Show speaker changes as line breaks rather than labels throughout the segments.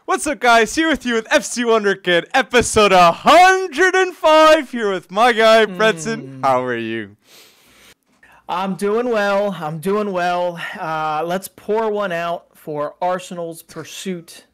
What's up, guys? Here with you with FC Wonderkid, episode 105. Here with my guy, Bretson. How are you?
I'm doing well. Let's pour one out for Arsenal's pursuit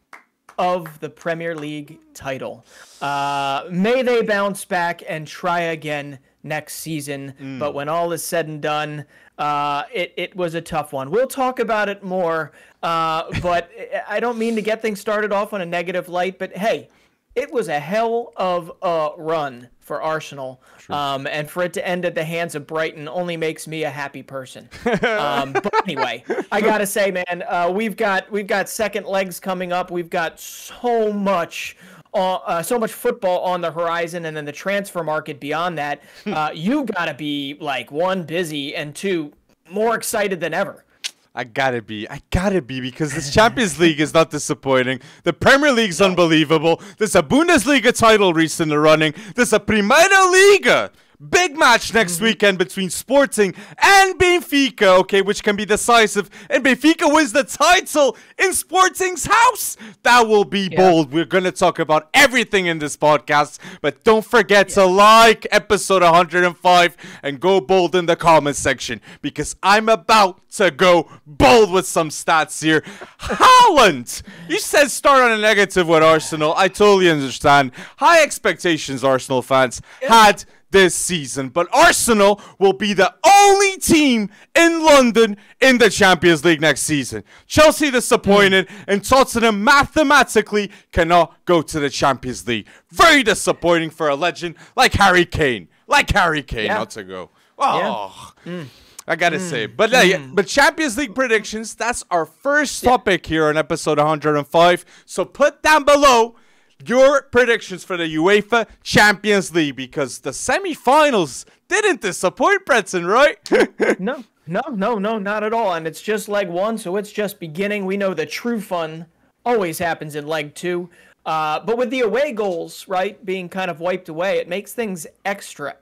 of the Premier League title. May they bounce back and try again next season. But when all is said and done, it was a tough one. We'll talk about it more, but I don't mean to get things started off on a negative light, but hey, it was a hell of a run for Arsenal, and for it to end at the hands of Brighton only makes me a happy person. But anyway, I gotta say, man, we've got second legs coming up. We've got so much football on the horizon, and then the transfer market beyond that. You gotta be like, one, busy, and two, more excited than ever.
I gotta be because this Champions League is not disappointing. The Premier League's unbelievable. There's a Bundesliga title race in the running. There's a Primera Liga big match next weekend between Sporting and Benfica, okay, which can be decisive. And Benfica wins the title in Sporting's house. That will be bold. We're going to talk about everything in this podcast, but don't forget to like episode 105 and go bold in the comment section, because I'm about to go bold with some stats here. Haaland! You said start on a negative with Arsenal. I totally understand. High expectations, Arsenal fans had this season, but Arsenal will be the only team in London in the Champions League next season. Chelsea disappointed, and Tottenham mathematically cannot go to the Champions League. Very disappointing for a legend like Harry Kane. Not to go. Oh, I gotta say. But but Champions League predictions, that's our first topic here on episode 105. So put down below your predictions for the UEFA Champions League, because the semifinals didn't disappoint, Bretson, right?
No, not at all. And it's just leg one, so it's just beginning. We know the true fun always happens in leg two. But with the away goals, right, being kind of wiped away, it makes things extra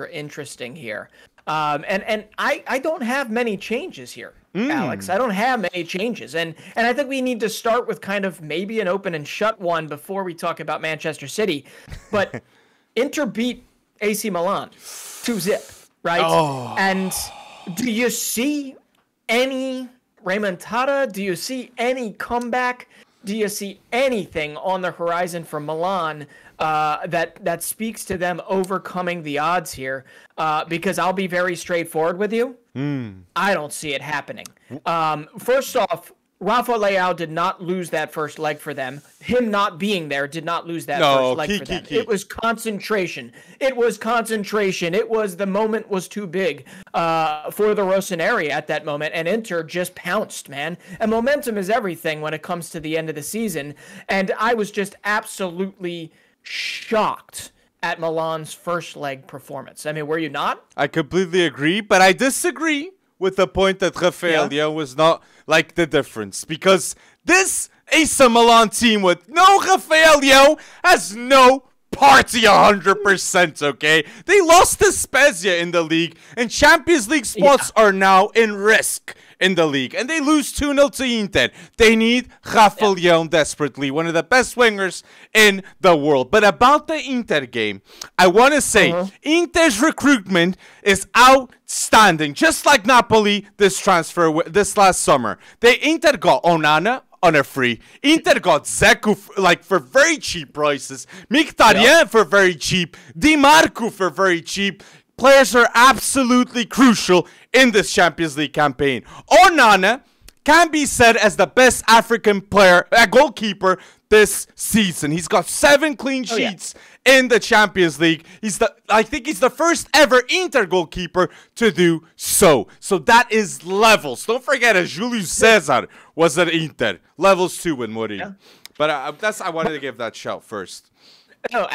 interesting here. And I don't have many changes here, Alex. I don't have many changes. And I think we need to start with kind of maybe an open and shut one before we talk about Manchester City. But Inter beat AC Milan 2-0, right? Oh. And do you see any remontada? Do you see any comeback? Do you see anything on the horizon for Milan that speaks to them overcoming the odds here? Because I'll be very straightforward with you. I don't see it happening. First off, Rafa Leao did not lose that first leg for them. Him not being there did not lose that first leg for them. It was concentration. It was the moment was too big for the Rossoneri at that moment, and Inter just pounced, man. And momentum is everything when it comes to the end of the season. And I was just absolutely shocked at Milan's first leg performance. I mean, were you not?
I completely agree, but I disagree with the point that Rafael Leao was not like the difference, because this AC Milan team with no Rafael Leao has no party 100%, okay? They lost to Spezia in the league, and Champions League spots are now in risk in the league, and they lose 2-0 to Inter. They need Rafael Leao desperately, one of the best wingers in the world. But about the Inter game, I want to say Inter's recruitment is outstanding, just like Napoli this last summer. Inter got Onana on a free. Inter got Zeku for very cheap prices. Mkhitaryan for very cheap. Di Marco for very cheap. Players are absolutely crucial in this Champions League campaign. Onana can be said as the best African player, goalkeeper this season. He's got 7 clean sheets in the Champions League. I think he's the first ever Inter goalkeeper to do so. So that is levels. Don't forget, Julius Cesar was at Inter. Levels 2 with Mourinho. Yeah. But I wanted to give that shout first.
No,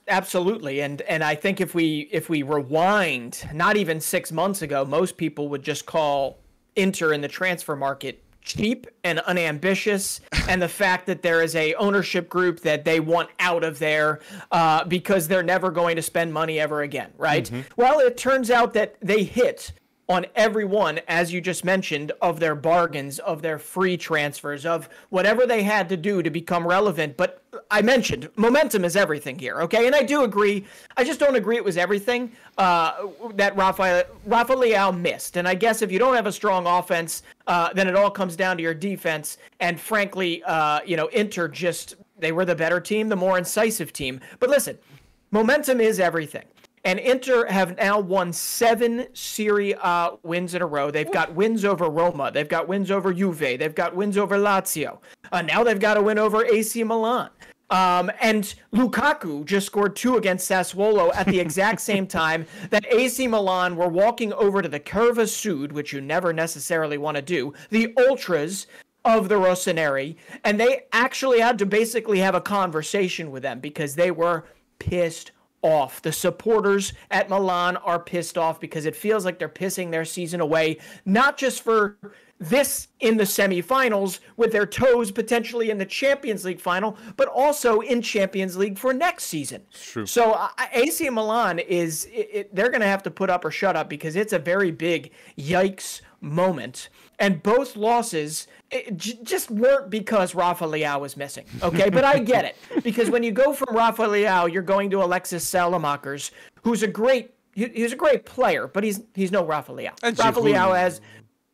absolutely, and I think if we rewind, not even 6 months ago, most people would just call Inter in the transfer market cheap and unambitious, and the fact that there is a ownership group that they want out of there because they're never going to spend money ever again, right? Well, it turns out that they hit on every one, as you just mentioned, of their bargains, of their free transfers, of whatever they had to do to become relevant. But I mentioned momentum is everything here, okay? And I do agree. I just don't agree it was everything that Rafa Leão missed. And I guess if you don't have a strong offense, then it all comes down to your defense. And frankly, Inter they were the better team, the more incisive team. But listen, momentum is everything. And Inter have now won 7 Serie A wins in a row. They've got wins over Roma. They've got wins over Juve. They've got wins over Lazio. Now they've got a win over AC Milan. And Lukaku just scored 2 against Sassuolo at the exact same time that AC Milan were walking over to the Curva Sud, which you never necessarily want to do, the ultras of the Rossoneri, and they actually had to basically have a conversation with them because they were pissed off. The supporters at Milan are pissed off because it feels like they're pissing their season away, not just for this in the semifinals with their toes potentially in the Champions League final, but also in Champions League for next season.
True.
So AC Milan they're going to have to put up or shut up because it's a very big yikes moment. And both losses just weren't because Rafa Leão was missing, okay? But I get it. Because when you go from Rafa Leão, you're going to Alexis Salamakers, who's a great player, but he's no Rafa Leão.
And
Rafa Leão has...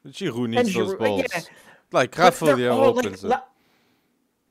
Giroud needs those balls.
Yeah.
Like Rafa Leão opens it.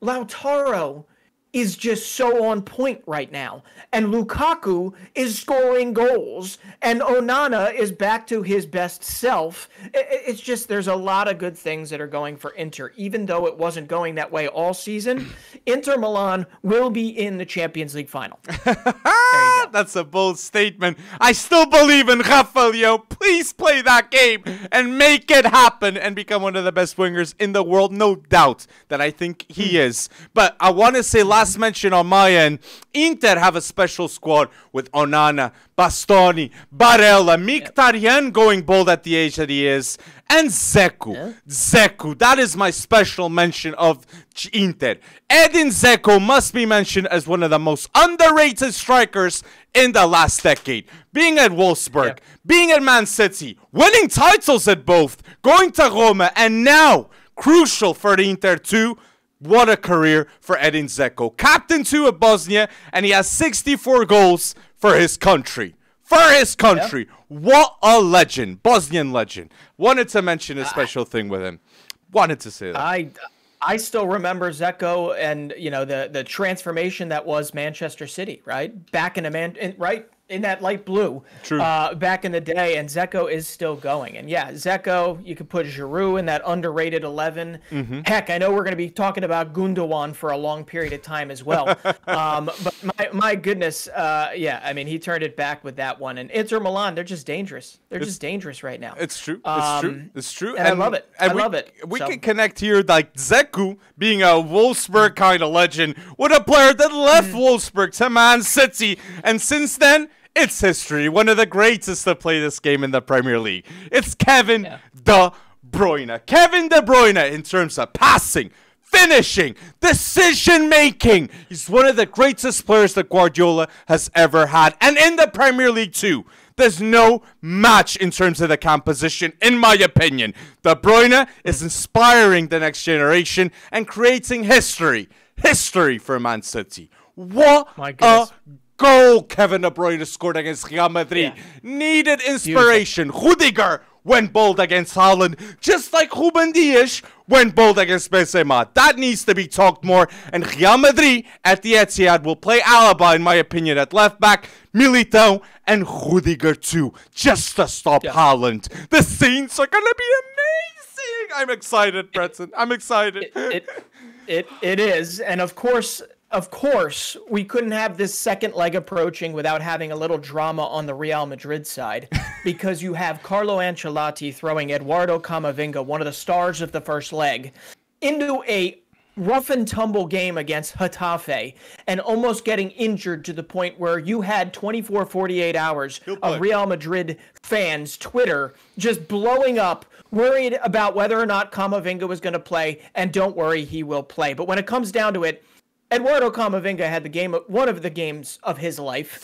Lautaro is just so on point right now. And Lukaku is scoring goals. And Onana is back to his best self. It's just there's a lot of good things that are going for Inter. Even though it wasn't going that way all season, Inter Milan will be in the Champions League final. There you go.
That's a bold statement. I still believe in Rafa Leão. Please play that game and make it happen and become one of the best wingers in the world. No doubt that I think he is. But I want to say last mention on my end, Inter have a special squad with Onana, Bastoni, Barella, Mkhitaryan going bold at the age that he is, and Dzeko. Yeah. Dzeko, that is my special mention of Inter. Edin Dzeko must be mentioned as one of the most underrated strikers in the last decade. Being at Wolfsburg, being at Man City, winning titles at both, going to Roma, and now, crucial for the Inter too, what a career for Edin Dzeko. Captain too at Bosnia, and he has 64 goals for his country. For his country. Yeah. What a legend. Bosnian legend. Wanted to mention a special thing with him. Wanted to say that.
I still remember Dzeko and, the transformation that was Manchester City, right? Back in that light blue.
True.
Back in the day, and Dzeko is still going. And yeah, Dzeko, you could put Giroud in that underrated 11. Mm-hmm. Heck, I know we're going to be talking about Gundogan for a long period of time as well. But my goodness, he turned it back with that one. And Inter Milan, they're just dangerous. They're just dangerous right now.
It's true. It's true.
And I love it. I love it.
We can connect here, like Dzeko being a Wolfsburg kind of legend with a player that left Wolfsburg to Man City. And since then, it's history. One of the greatest to play this game in the Premier League. It's Kevin De Bruyne. Kevin De Bruyne in terms of passing, finishing, decision-making. He's one of the greatest players that Guardiola has ever had. And in the Premier League too. There's no match in terms of the composition, in my opinion. De Bruyne is inspiring the next generation and creating history. History for Man City. What a goal Kevin De Bruyne scored against Real Madrid. Yeah. Needed inspiration. Rudiger went bold against Haaland, just like Ruben Dias went bold against Benzema. That needs to be talked more. And Real Madrid at the Etihad will play Alaba, in my opinion, at left back, Militao, and Rudiger too, just to stop Haaland. The scenes are going to be amazing. I'm excited, Breton. I'm excited.
It is. And of course, we couldn't have this second leg approaching without having a little drama on the Real Madrid side, because you have Carlo Ancelotti throwing Eduardo Camavinga, one of the stars of the first leg, into a rough and tumble game against Getafe and almost getting injured to the point where you had 48 hours of Real Madrid fans' Twitter just blowing up, worried about whether or not Camavinga was going to play, and don't worry, he will play. But when it comes down to it, Eduardo Camavinga had one of the games of his life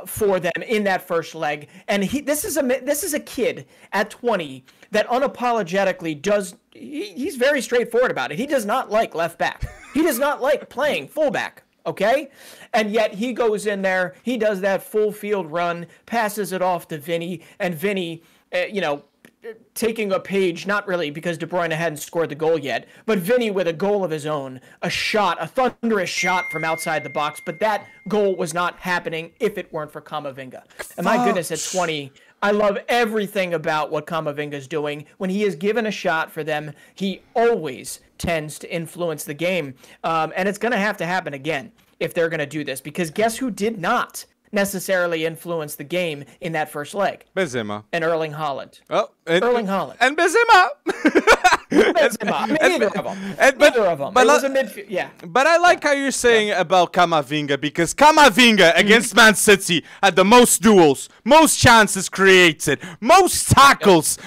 for them in that first leg, and this is a kid at 20 that unapologetically does. He's very straightforward about it. He does not like left back. He does not like playing fullback. Okay, and yet he goes in there. He does that full field run, passes it off to Vinny, and Vinny, taking a page, not really because De Bruyne hadn't scored the goal yet, but Vinny with a goal of his own, a thunderous shot from outside the box, but that goal was not happening if it weren't for Camavinga. And my goodness, at 20, I love everything about what Camavinga's doing. When he is given a shot for them, he always tends to influence the game. And it's going to have to happen again if they're going to do this, because guess who did not necessarily influence the game in that first leg?
Benzema.
And Erling Haaland.
Erling
Haaland.
And Benzema.
Neither of them. Neither of them. It was a midfield. Yeah.
But I like how you're saying about Camavinga, because Camavinga against Man City had the most duels, most chances created, most tackles,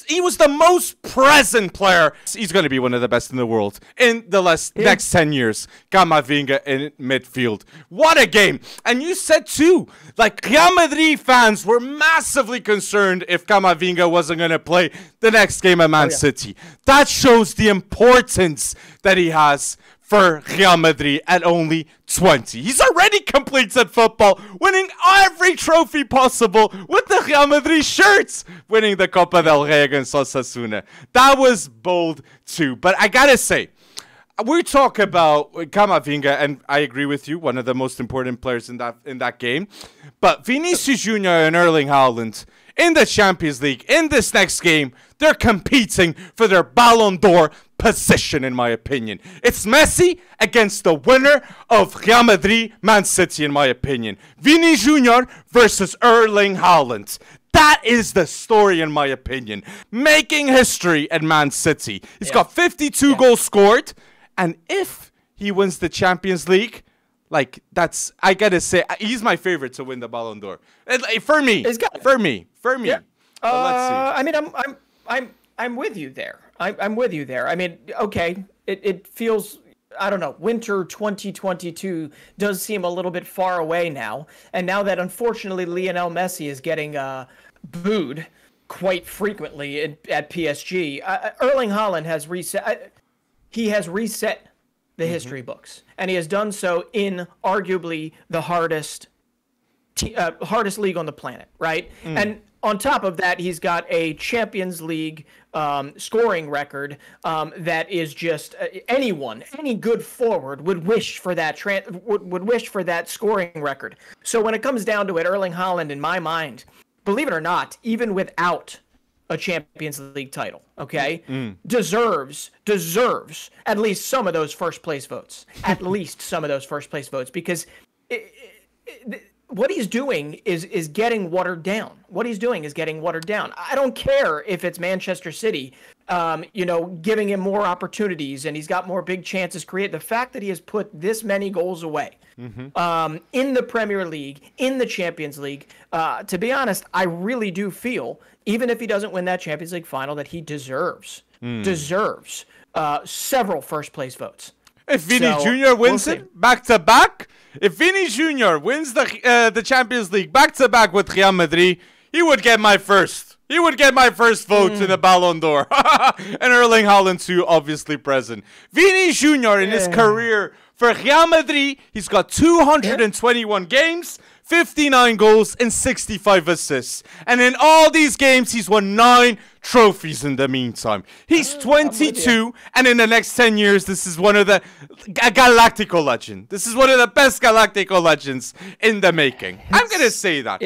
he was the most present player. He's going to be one of the best in the world in the next 10 years. Camavinga in midfield. What a game. And you said too, like, Real Madrid fans were massively concerned if Camavinga wasn't going to play the next game at Man City. That shows the importance that he has for Real Madrid at only 20. He's already completed football, winning every trophy possible with the Real Madrid shirts, winning the Copa del Rey against Osasuna. That was bold too. But I gotta say, we talk about Camavinga, and I agree with you, one of the most important players in that game. But Vinicius Jr. and Erling Haaland in the Champions League, in this next game, they're competing for their Ballon d'Or position, in my opinion. It's Messi against the winner of Real Madrid, Man City, in my opinion. Vini Jr. versus Erling Haaland. That is the story, in my opinion. Making history at Man City. He's got 52 goals scored. And if he wins the Champions League, like, I gotta say, he's my favorite to win the Ballon d'Or. For me. Yeah.
Let's see. I mean, I'm with you there. I'm with you there. I mean, okay, it feels, I don't know, winter 2022 does seem a little bit far away now. And now that, unfortunately, Lionel Messi is getting booed quite frequently at PSG, Erling Haaland has reset. He has reset the history books, and he has done so in arguably the hardest league on the planet, right? And on top of that, he's got a Champions League scoring record that is just any good forward would wish for that would wish for that scoring record. So when it comes down to it, Erling Haaland, in my mind, believe it or not, even without a Champions League title, okay, deserves at least some of those first place votes. At least some of those first place votes, because what he's doing is getting watered down. What he's doing is getting watered down. I don't care if it's Manchester City, giving him more opportunities and he's got more big chances created. The fact that he has put this many goals away in the Premier League, in the Champions League, to be honest, I really do feel, even if he doesn't win that Champions League final, that he deserves several first place votes.
If Vini Jr. wins it back to back, if Vini Jr. wins the Champions League back to back with Real Madrid, he would get my first. He would get my first vote in the Ballon d'Or. And Erling Haaland too, obviously present. Vini Jr. in his career for Real Madrid, he's got 221 games, 59 goals, and 65 assists. And in all these games, he's won 9 trophies in the meantime. He's 22, and in the next 10 years, this is one of the Galactico legend. This is one of the best Galactico legends in the making. I'm going to say that.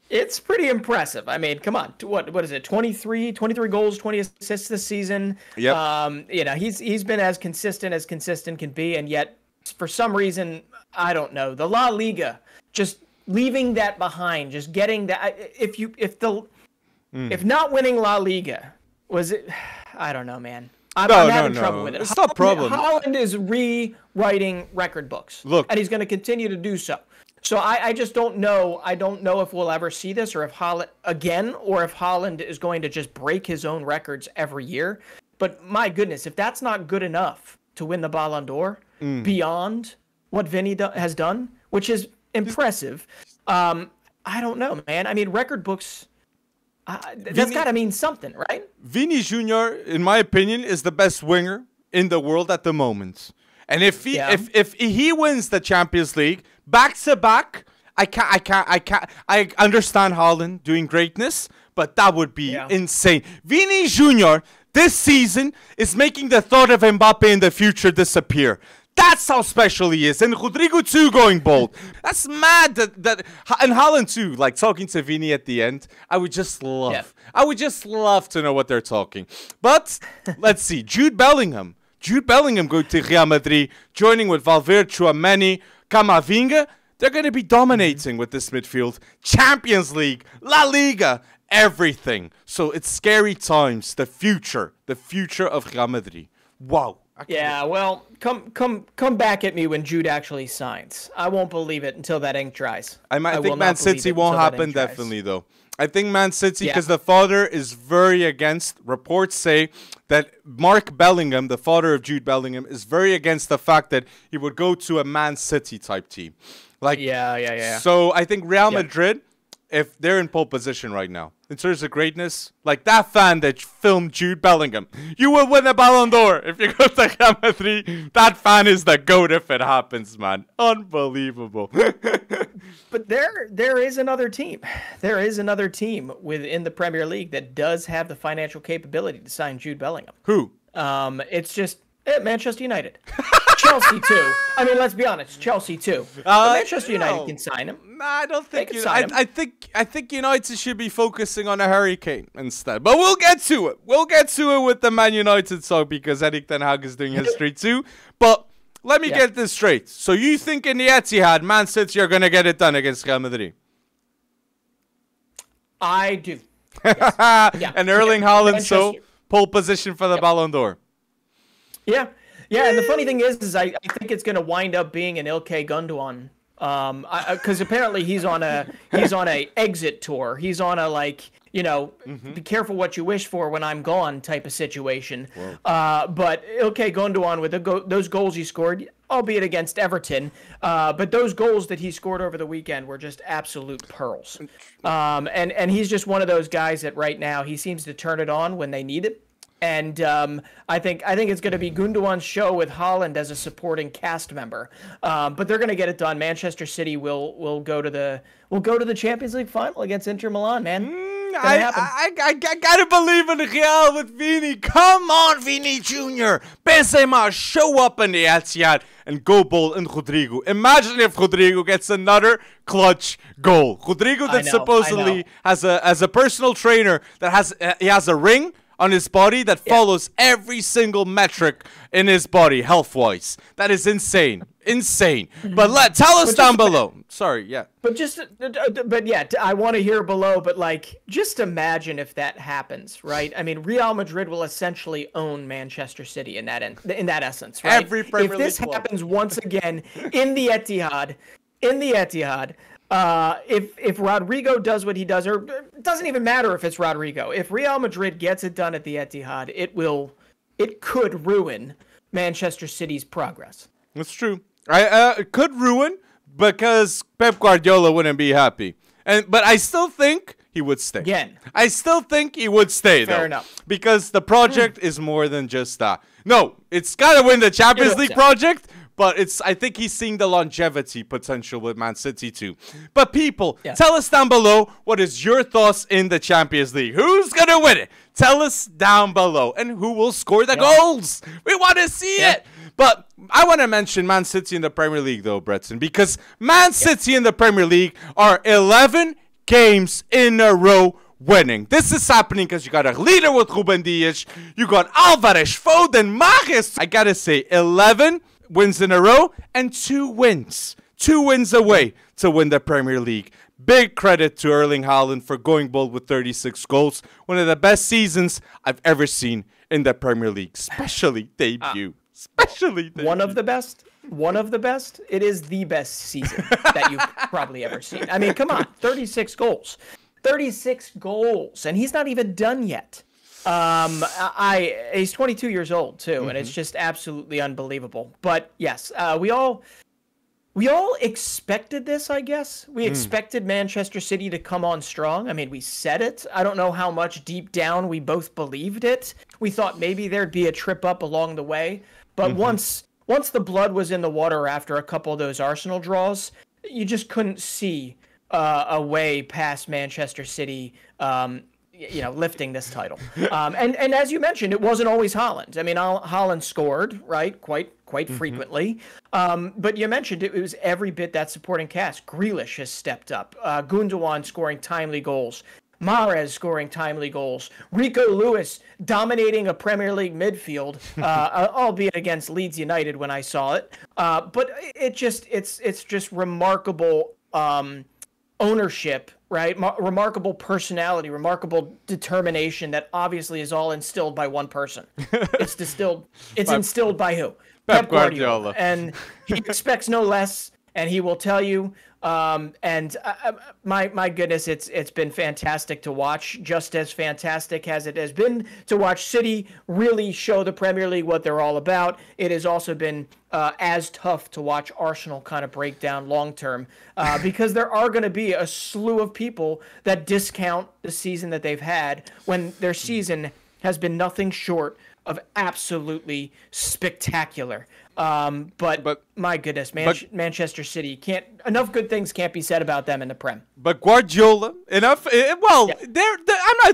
It's pretty impressive. I mean, come on. What is it? 23 goals, 20 assists this season.
Yep.
He's been as consistent can be, and yet for some reason, I don't know, the La Liga, just leaving that behind, just getting that. If not winning La Liga was it, I don't know, man. I'm having trouble with it.
It's not a problem.
Haaland is rewriting record books.
Look,
and he's going to continue to do so. So I just don't know. I don't know if we'll ever see this, or if Haaland is going to just break his own records every year. But my goodness, if that's not good enough to win the Ballon d'Or beyond what Vinny has done, which is impressive. I don't know, man. I mean, record books, that's got to mean something, right?
Vini Jr., in my opinion, is the best winger in the world at the moment. And if he wins the Champions League back to back, I understand Haaland doing greatness, but that would be insane. Vini Jr. this season is making the thought of Mbappe in the future disappear. That's how special he is. And Rodrigo too going bold. That's mad that and Haaland too, like talking to Vini at the end. I would just love to know what they're talking. But let's see. Jude Bellingham going to Real Madrid, joining with Valverde, Tchouaméni, Camavinga. They're going to be dominating with this midfield. Champions League, La Liga, everything. So it's scary times. The future of Real Madrid. Wow.
Yeah, well, come back at me when Jude actually signs. I won't believe it until that ink dries.
I think Man City won't happen, definitely, though. I think Man City, because the father is very against, reports say that Mark Bellingham, the father of Jude Bellingham, is very against the fact that he would go to a Man City type team. Like, So I think Real Madrid, if they're in pole position right now, in terms of greatness, like that fan that filmed Jude Bellingham, you will win a Ballon d'Or if you go to Real Madrid. That fan is the GOAT if it happens, man. Unbelievable.
But there is another team. There is another team within the Premier League that does have the financial capability to sign Jude Bellingham.
Who?
It's just Manchester United. Chelsea too. I mean, let's be honest. Chelsea too. Manchester United can sign him.
Nah, I don't think. I think United should be focusing on a Harry Kane instead. But we'll get to it. We'll get to it with the Man United talk because Erik ten Hag is doing history too. But let me get this straight. So you think in the Etihad, Man City are gonna get it done against Real Madrid?
I do. Yes.
And Erling Haaland, so pole position for the Ballon d'Or.
Yeah. Yeah, and the funny thing is I think it's going to wind up being an Ilkay Gundogan, because apparently he's on a exit tour. He's on a be careful what you wish for when I'm gone type of situation. But Ilkay Gundogan with those goals he scored, albeit against Everton, but those goals that he scored over the weekend were just absolute pearls. And he's just one of those guys that right now he seems to turn it on when they need it. And I think it's going to be Gundogan's show with Haaland as a supporting cast member. But they're going to get it done. Manchester City will go to the Champions League final against Inter Milan, man.
I gotta believe in Real with Vini. Come on, Vini Jr. Benzema, show up in the Etihad and go bold in Rodrigo. Imagine if Rodrigo gets another clutch goal. Rodrigo that supposedly has a personal trainer that has a ring on his body that follows every single metric in his body health-wise. That is insane. Insane. But tell us down below. Sorry, yeah.
I want to hear below, but just imagine if that happens, right? I mean, Real Madrid will essentially own Manchester City in that essence, right?
Every Premier League
if this happens once again in the Etihad, if Rodrigo does what he does, or it doesn't even matter if it's Rodrigo. If Real Madrid gets it done at the Etihad, it could ruin Manchester City's progress.
That's true. It could ruin because Pep Guardiola wouldn't be happy. But I still think he would stay.
Again.
I still think he would stay, though.
Fair enough.
Because the project is more than just that. No, it's got to win the Champions League project. But I think he's seeing the longevity potential with Man City too. But people, tell us down below, what is your thoughts in the Champions League? Who's going to win it? Tell us down below. And who will score the goals? We want to see it. But I want to mention Man City in the Premier League though, Bretson. Because Man City in the Premier League are 11 games in a row winning. This is happening because you got a leader with Ruben Dias. You got Alvarez, Foden, Mahrez. I got to say, 11 wins in a row and 2 wins away to win the Premier League. Big credit to Erling Haaland for going bold with 36 goals. One of the best seasons I've ever seen in the Premier League, especially debut. One of the best. It is the best season that you've probably ever seen. I mean, come on, 36 goals. 36 goals, and he's not even done yet.
He's 22 years old too, and it's just absolutely unbelievable. But yes, we all expected this, I guess. We expected Manchester City to come on strong. I mean, we said it. I don't know how much deep down we both believed it. We thought maybe there'd be a trip up along the way, but once the blood was in the water after a couple of those Arsenal draws, you just couldn't see a way past Manchester City lifting this title. And as you mentioned, it wasn't always Haaland. I mean, Haaland scored, right, quite frequently. But you mentioned it was every bit that supporting cast. Grealish has stepped up. Gundogan scoring timely goals. Mahrez scoring timely goals. Rico Lewis dominating a Premier League midfield, albeit against Leeds United when I saw it. But it's just remarkable ownership, right? Remarkable personality, remarkable determination that obviously is all instilled by one person. It's instilled by who? Pep Guardiola. And he expects no less, and he will tell you. My goodness, it's been fantastic to watch. Just as fantastic as it has been to watch City really show the Premier League what they're all about. It has also been as tough to watch Arsenal kind of break down long term, because there are going to be a slew of people that discount the season that they've had when their season has been nothing short of absolutely spectacular. But my goodness, Manchester City enough good things can't be said about them in the Prem.
But Guardiola, I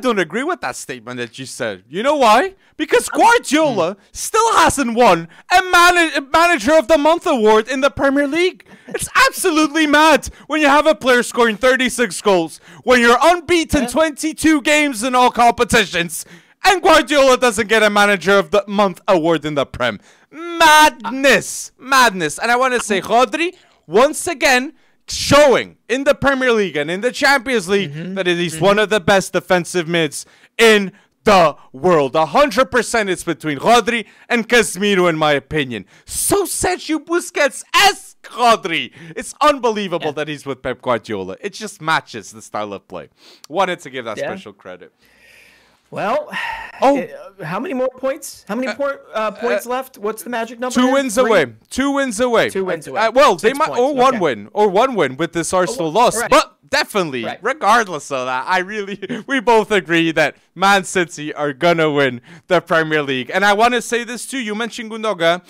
don't agree with that statement that you said. You know why? Because Guardiola still hasn't won a Manager of the Month award in the Premier League. It's absolutely mad when you have a player scoring 36 goals, when you're unbeaten 22 games in all competitions, and Guardiola doesn't get a Manager of the Month award in the Prem. Madness. And I want to say, Rodri, once again, showing in the Premier League and in the Champions League that he's one of the best defensive mids in the world. 100% it's between Rodri and Casemiro, in my opinion. So Sergio Busquets-esque Rodri. It's unbelievable that he's with Pep Guardiola. It just matches the style of play. Wanted to give that special credit.
Well, how many more points? How many points left? What's the magic number?
2 wins away. 2 wins away. Well, they might one win with this Arsenal loss. Right. But definitely, regardless of that, we both agree that Man City are gonna win the Premier League. And I want to say this too. You mentioned Gundogan.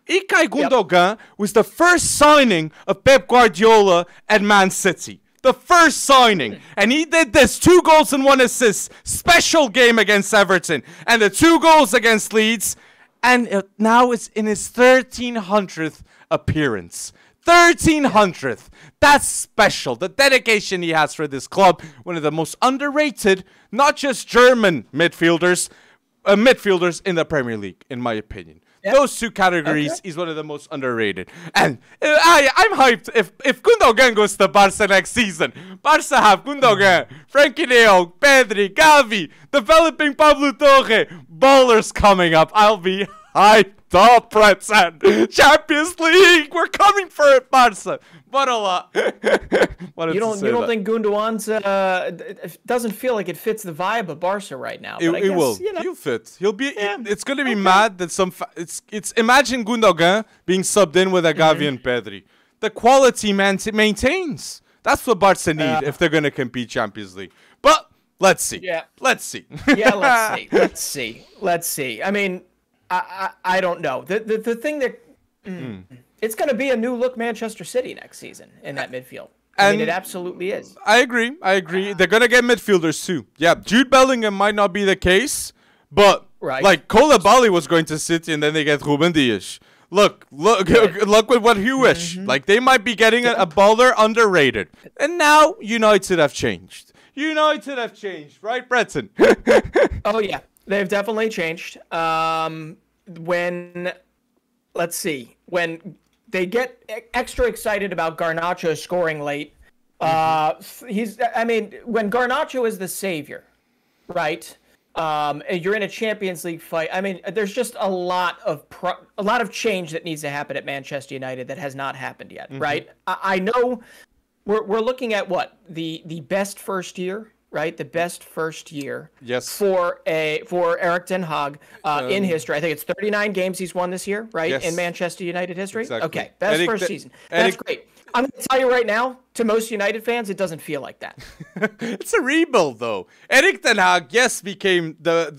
Ilkay Gundogan was the first signing of Pep Guardiola at Man City. The first signing. And he did this. 2 goals and 1 assist. Special game against Everton. And the 2 goals against Leeds. And now it's in his 1300th appearance. 1300th. That's special. The dedication he has for this club. One of the most underrated, not just German midfielders in the Premier League, in my opinion. Yep. Those 2 categories, he's one of the most underrated. And I'm hyped if Gundogan goes to Barca next season. Barca have Gundogan, Frankie de Jong, Pedri, Gavi, developing Pablo Torre, ballers coming up. I'll be hyped up, Pretzel. Champions League, we're coming for it, Barca. But a lot. You don't think Gundogan's
it doesn't feel like it fits the vibe of Barca right now?
It will. He'll fit. He'll be. It's gonna be mad that it's. Imagine Gundogan being subbed in with a Gavi and Pedri. The quality maintains. That's what Barca need if they're gonna compete Champions League. But let's see. Let's see.
Let's see. I mean, I don't know. The thing that. It's going to be a new look Manchester City next season in that midfield. I mean, it absolutely is.
I agree. They're going to get midfielders too. Yeah, Jude Bellingham might not be the case, but like Koulibaly was going to City and then they get Ruben Dias. Look with what you wish. Like they might be getting a baller underrated. And now United have changed. Right, Breton?
Oh yeah, they've definitely changed. Let's see, when they get extra excited about Garnacho scoring late, when Garnacho is the savior, right? And you're in a Champions League fight. I mean, there's just a lot of change that needs to happen at Manchester United that has not happened yet, right? I know we're looking at what the best first year right? The best first year
Yes.
for Erik ten Hag in history. I think it's 39 games he's won this year, right?
Yes.
In Manchester United history.
Exactly.
Okay, best
Erik,
first season. That's great. I'm going to tell you right now, to most United fans, it doesn't feel like that.
It's a rebuild, though. Erik ten Hag, yes, became Erik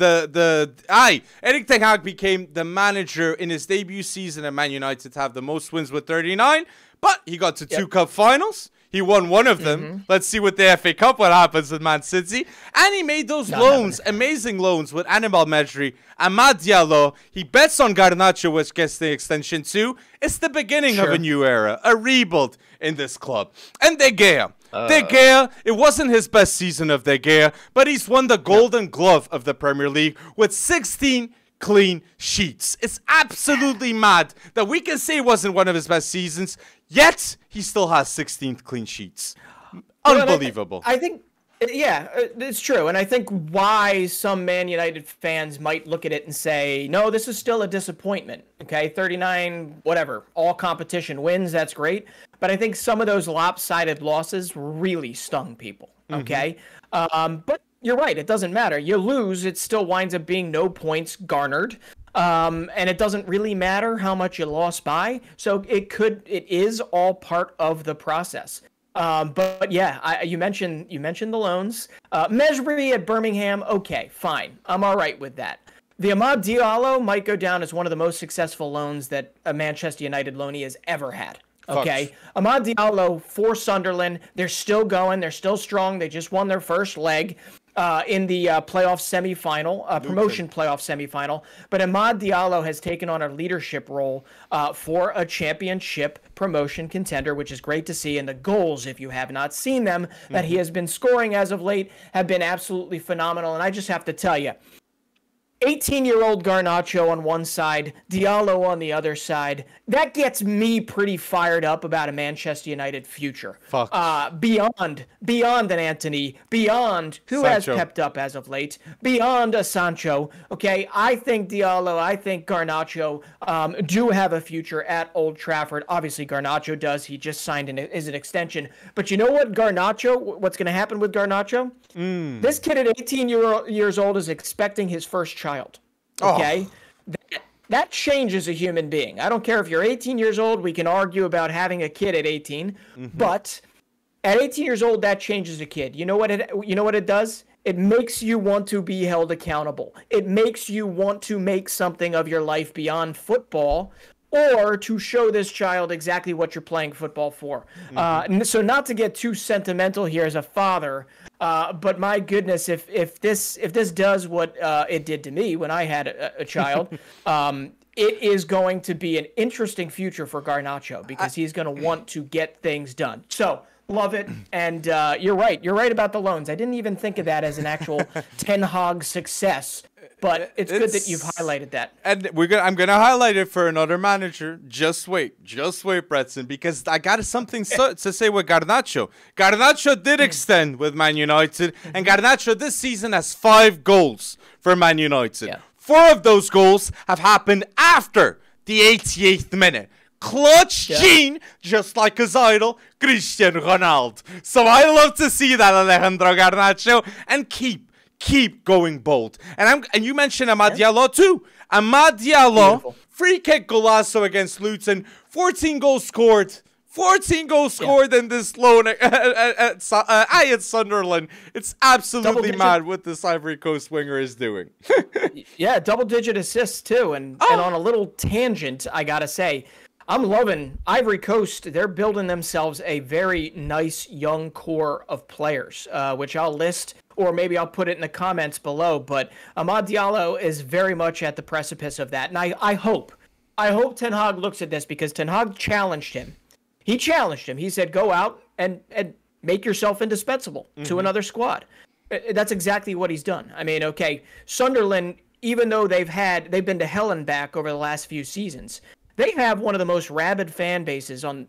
ten Hag became the manager in his debut season at Man United to have the most wins with 39, but he got to 2 cup finals. He won one of them. Let's see with the FA Cup what happens with Man City. And he made those loans, amazing loans with Anibal Mejri, Amad Diallo. He bets on Garnacho, which gets the extension too. It's the beginning of a new era, a rebuild in this club. And De Gea. De Gea, it wasn't his best season of De Gea, but he's won the Golden Glove of the Premier League with 16 clean sheets. It's absolutely mad that we can say it wasn't one of his best seasons, yet he still has 16 clean sheets. Unbelievable.
I think, yeah, it's true. And I think why some Man United fans might look at it and say, no, this is still a disappointment. Okay, 39, whatever, all competition wins, that's great. But I think some of those lopsided losses really stung people. Okay, but you're right. It doesn't matter. You lose, it still winds up being no points garnered. And it doesn't really matter how much you lost by. So it is all part of the process. But yeah, you mentioned the loans. Mejri at Birmingham, okay, fine. I'm all right with that. The Amad Diallo might go down as one of the most successful loans that a Manchester United loanee has ever had. Okay, Amad Diallo for Sunderland. They're still going. They're still strong. They just won their first leg in the playoff semifinal, promotion playoff semifinal. But Amad Diallo has taken on a leadership role for a championship promotion contender, which is great to see. And the goals, if you have not seen them, that he has been scoring as of late have been absolutely phenomenal. And I just have to tell you, 18-year-old Garnacho on one side, Diallo on the other side. That gets me pretty fired up about a Manchester United future. Beyond an Anthony, beyond who has pepped up as of late, beyond a Sancho. Okay, I think Diallo, I think Garnacho do have a future at Old Trafford. Obviously, Garnacho does. He just signed an extension. But you know what, what's going to happen with Garnacho? This kid at 18 years old is expecting his first child. Okay? That changes a human being. I don't care if you're 18 years old. We can argue about having a kid at 18. But at 18 years old, that changes a kid. You know what it does? It makes you want to be held accountable. It makes you want to make something of your life beyond football, or to show this child exactly what you're playing football for. So not to get too sentimental here as a father, but my goodness, if this does what it did to me when I had a child, it is going to be an interesting future for Garnacho because he's going to want to get things done. So love it. And you're right. You're right about the loans. I didn't even think of that as an actual Ten Hag success. But it's good that you've highlighted that.
And I'm gonna highlight it for another manager. Just wait, Bretson, because I got something to say with Garnacho. Garnacho did extend with Man United, and Garnacho this season has 5 goals for Man United. Yeah. 4 of those goals have happened after the 88th minute. Clutch gene, just like his idol, Cristiano Ronaldo. So I love to see that, Alejandro Garnacho, and keep going bold. And you mentioned Amad Diallo too. Amad Diallo, free kick golazo against Luton, 14 goals scored. 14 goals scored in this loan at Sunderland. It's absolutely mad what this Ivory Coast winger is doing.
Yeah, double-digit assists too. And on a little tangent, I gotta say, I'm loving Ivory Coast. They're building themselves a very nice young core of players, which I'll list, or maybe I'll put it in the comments below. But Amad Diallo is very much at the precipice of that. And I hope Ten Hag looks at this, because Ten Hag challenged him. He challenged him. He said, go out and make yourself indispensable to another squad. That's exactly what he's done. I mean, okay, Sunderland, even though they've been to hell and back over the last few seasons, they have one of the most rabid fan bases on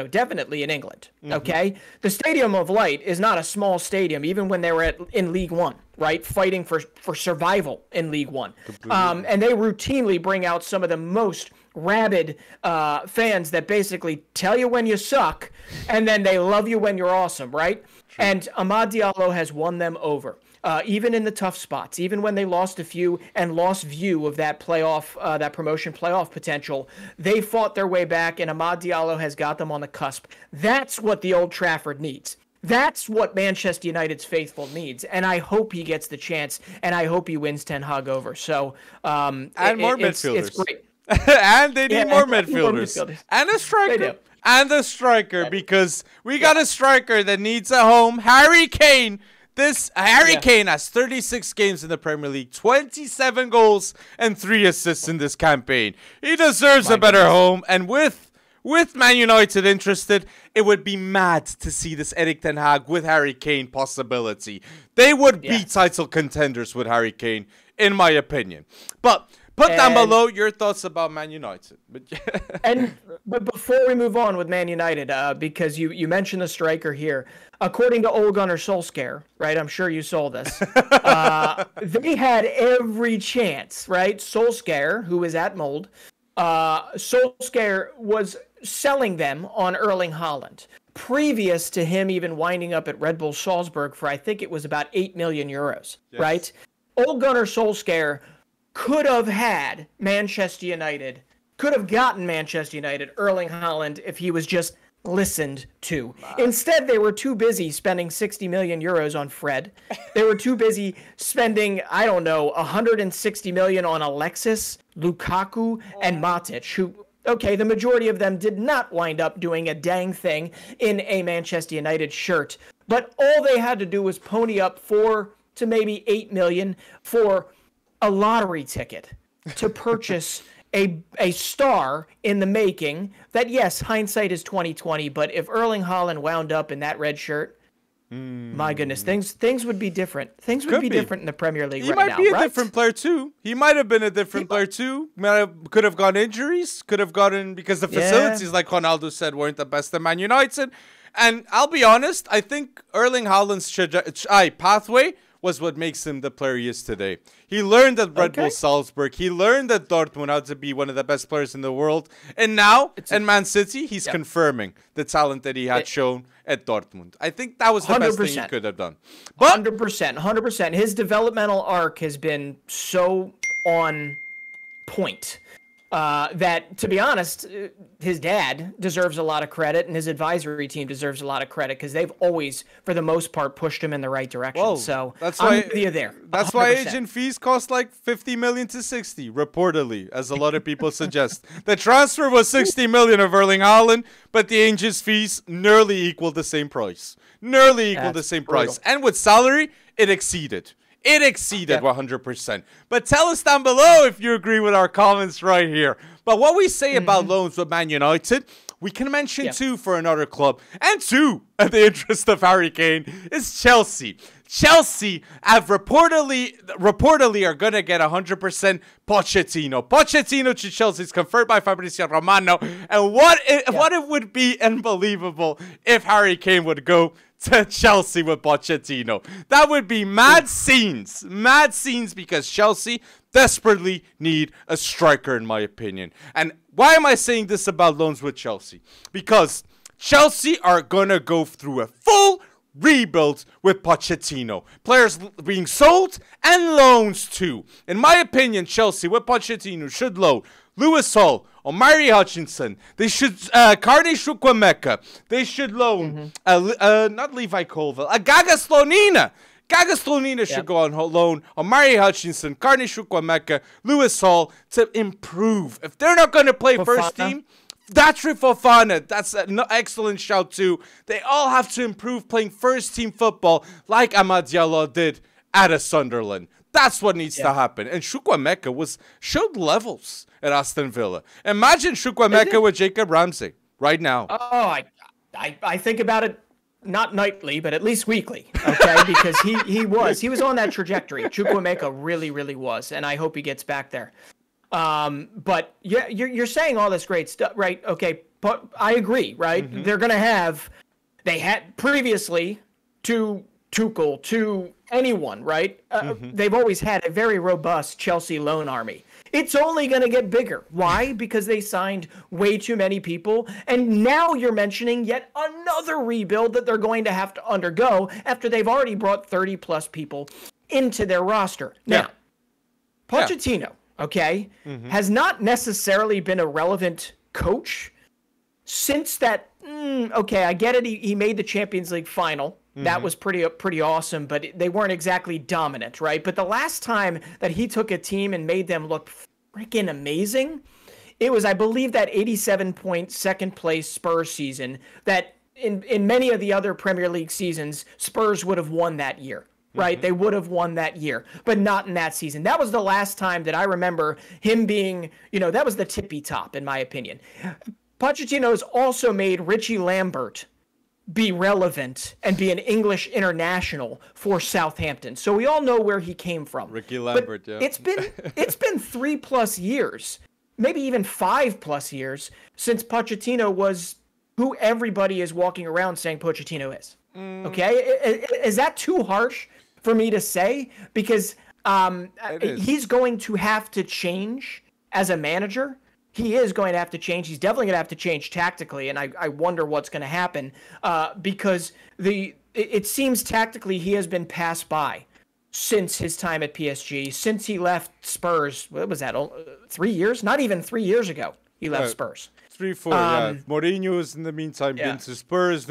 definitely in England. Okay, the Stadium of Light is not a small stadium, even when they were in League One, right, fighting for survival in League One. And they routinely bring out some of the most rabid fans that basically tell you when you suck, and then they love you when you're awesome, right? And Amad Diallo has won them over. Even in the tough spots, even when they lost a few and lost view of that playoff, that promotion playoff potential, they fought their way back, and Amad Diallo has got them on the cusp. That's what the Old Trafford needs. That's what Manchester United's faithful needs, and I hope he gets the chance, and I hope he wins Ten Hag over. So,
more midfielders.
It's great.
And they need more midfielders. And a striker. And a striker, because we got a striker that needs a home. Harry Kane. Harry Kane has 36 games in the Premier League, 27 goals and 3 assists in this campaign. He deserves a better home, and with Man United interested, it would be mad to see this Erik ten Hag with Harry Kane possibility. They would be title contenders with Harry Kane, in my opinion. But put down below your thoughts about Man United.
But before we move on with Man United, because you mentioned the striker here, according to Ole Gunnar Solskjaer, right? I'm sure you saw this. They had every chance, right? Solskjaer, who is at Mold, Solskjaer was selling them on Erling Haaland previous to him even winding up at Red Bull Salzburg for, I think it was about 8 million euros, right? Ole Gunnar Solskjaer could have had Manchester United, could have gotten Manchester United Erling Haaland if he was just listened to. Instead, they were too busy spending 60 million euros on Fred. They were too busy spending, I don't know, 160 million on Alexis, Lukaku, and Matic, who, okay, the majority of them did not wind up doing a dang thing in a Manchester United shirt. But all they had to do was pony up 4 to maybe 8 million for a lottery ticket to purchase a star in the making that, yes, hindsight is 2020, but if Erling Haaland wound up in that red shirt, my goodness, things would be different. Things would be different in the Premier League right now.
He might be a different player too. He might have been a different player too. Could have gone injuries, could have gotten, because the facilities, like Ronaldo said, weren't the best at Man United. And I'll be honest, I think Erling Haaland's pathway was what makes him the player he is today. He learned at Red Bull Salzburg. He learned at Dortmund how to be one of the best players in the world. And now, in Man City, he's confirming the talent that he had shown at Dortmund. I think that was the best thing he could have done. But
100%. His developmental arc has been so on point. That, to be honest, his dad deserves a lot of credit, and his advisory team deserves a lot of credit, because they've always, for the most part, pushed him in the right direction.
Whoa,
so
that's why
you're there. 100%.
That's why agent fees cost like 50 million to 60, reportedly, as a lot of people suggest. The transfer was 60 million of Erling Haaland, but the agent's fees nearly equal the same price. And with salary, it exceeded. It exceeded 100%. But tell us down below if you agree with our comments right here. But what we say about loans with Man United, we can mention two for another club. And two, at the interest of Harry Kane, is Chelsea. Chelsea have reportedly are going to get 100% Pochettino. Pochettino to Chelsea is confirmed by Fabrizio Romano. And what it would be unbelievable if Harry Kane would go to Chelsea with Pochettino. That would be mad scenes. Mad scenes, because Chelsea desperately need a striker, in my opinion. And why am I saying this about loans with Chelsea? Because Chelsea are going to go through a full rebuild with Pochettino. Players being sold and loans too. In my opinion, Chelsea with Pochettino should loan Lewis Hall, Omari Hutchinson. They should Carney Chukwuemeka. They should loan not Levi Colville, Gaga Slonina. Gaga Slonina should go on loan. Omari Hutchinson, Carney Chukwuemeka, Lewis Hall to improve. If they're not going to play first team, Datri Fofana, that's an excellent shout too. They all have to improve playing first team football like Amad Diallo did at a Sunderland. That's what needs to happen. And Chukwuemeka showed levels at Aston Villa. Imagine Chukwuemeka with Jacob Ramsey right now.
Oh, I think about it not nightly, but at least weekly. Okay, because he was on that trajectory. Chukwuemeka really was, and I hope he gets back there. But yeah, you're saying all this great stuff, right? Okay, but I agree, right? They had previously to Tuchel to anyone, right? They've always had a very robust Chelsea loan army. It's only going to get bigger. Why? Because they signed way too many people. And now you're mentioning yet another rebuild that they're going to have to undergo after they've already brought 30 plus people into their roster. Now, Pochettino, okay, has not necessarily been a relevant coach since that. Okay, I get it. He made the Champions League final. That was pretty awesome, but they weren't exactly dominant, right? But the last time that he took a team and made them look freaking amazing, it was, I believe, that 87-point second place Spurs season that in many of the other Premier League seasons, Spurs would have won that year, right? They would have won that year, but not in that season. That was the last time that I remember him being, that was the tippy top, in my opinion. Pochettino has also made Richie Lambert be relevant and be an English international for Southampton. So we all know where he came from.
Ricky Lambert,
but it's been 3+ years, maybe even 5+ years since Pochettino was who everybody is walking around saying Pochettino is. Okay? Is that too harsh for me to say? Because he's going to have to change as a manager. He is going to have to change. He's definitely going to have to change tactically, and I wonder what's going to happen because it seems tactically he has been passed by since his time at PSG, since he left Spurs. What was that, 3 years? Not even 3 years ago he left Spurs.
3, 4, Mourinho's in the meantime been to Spurs,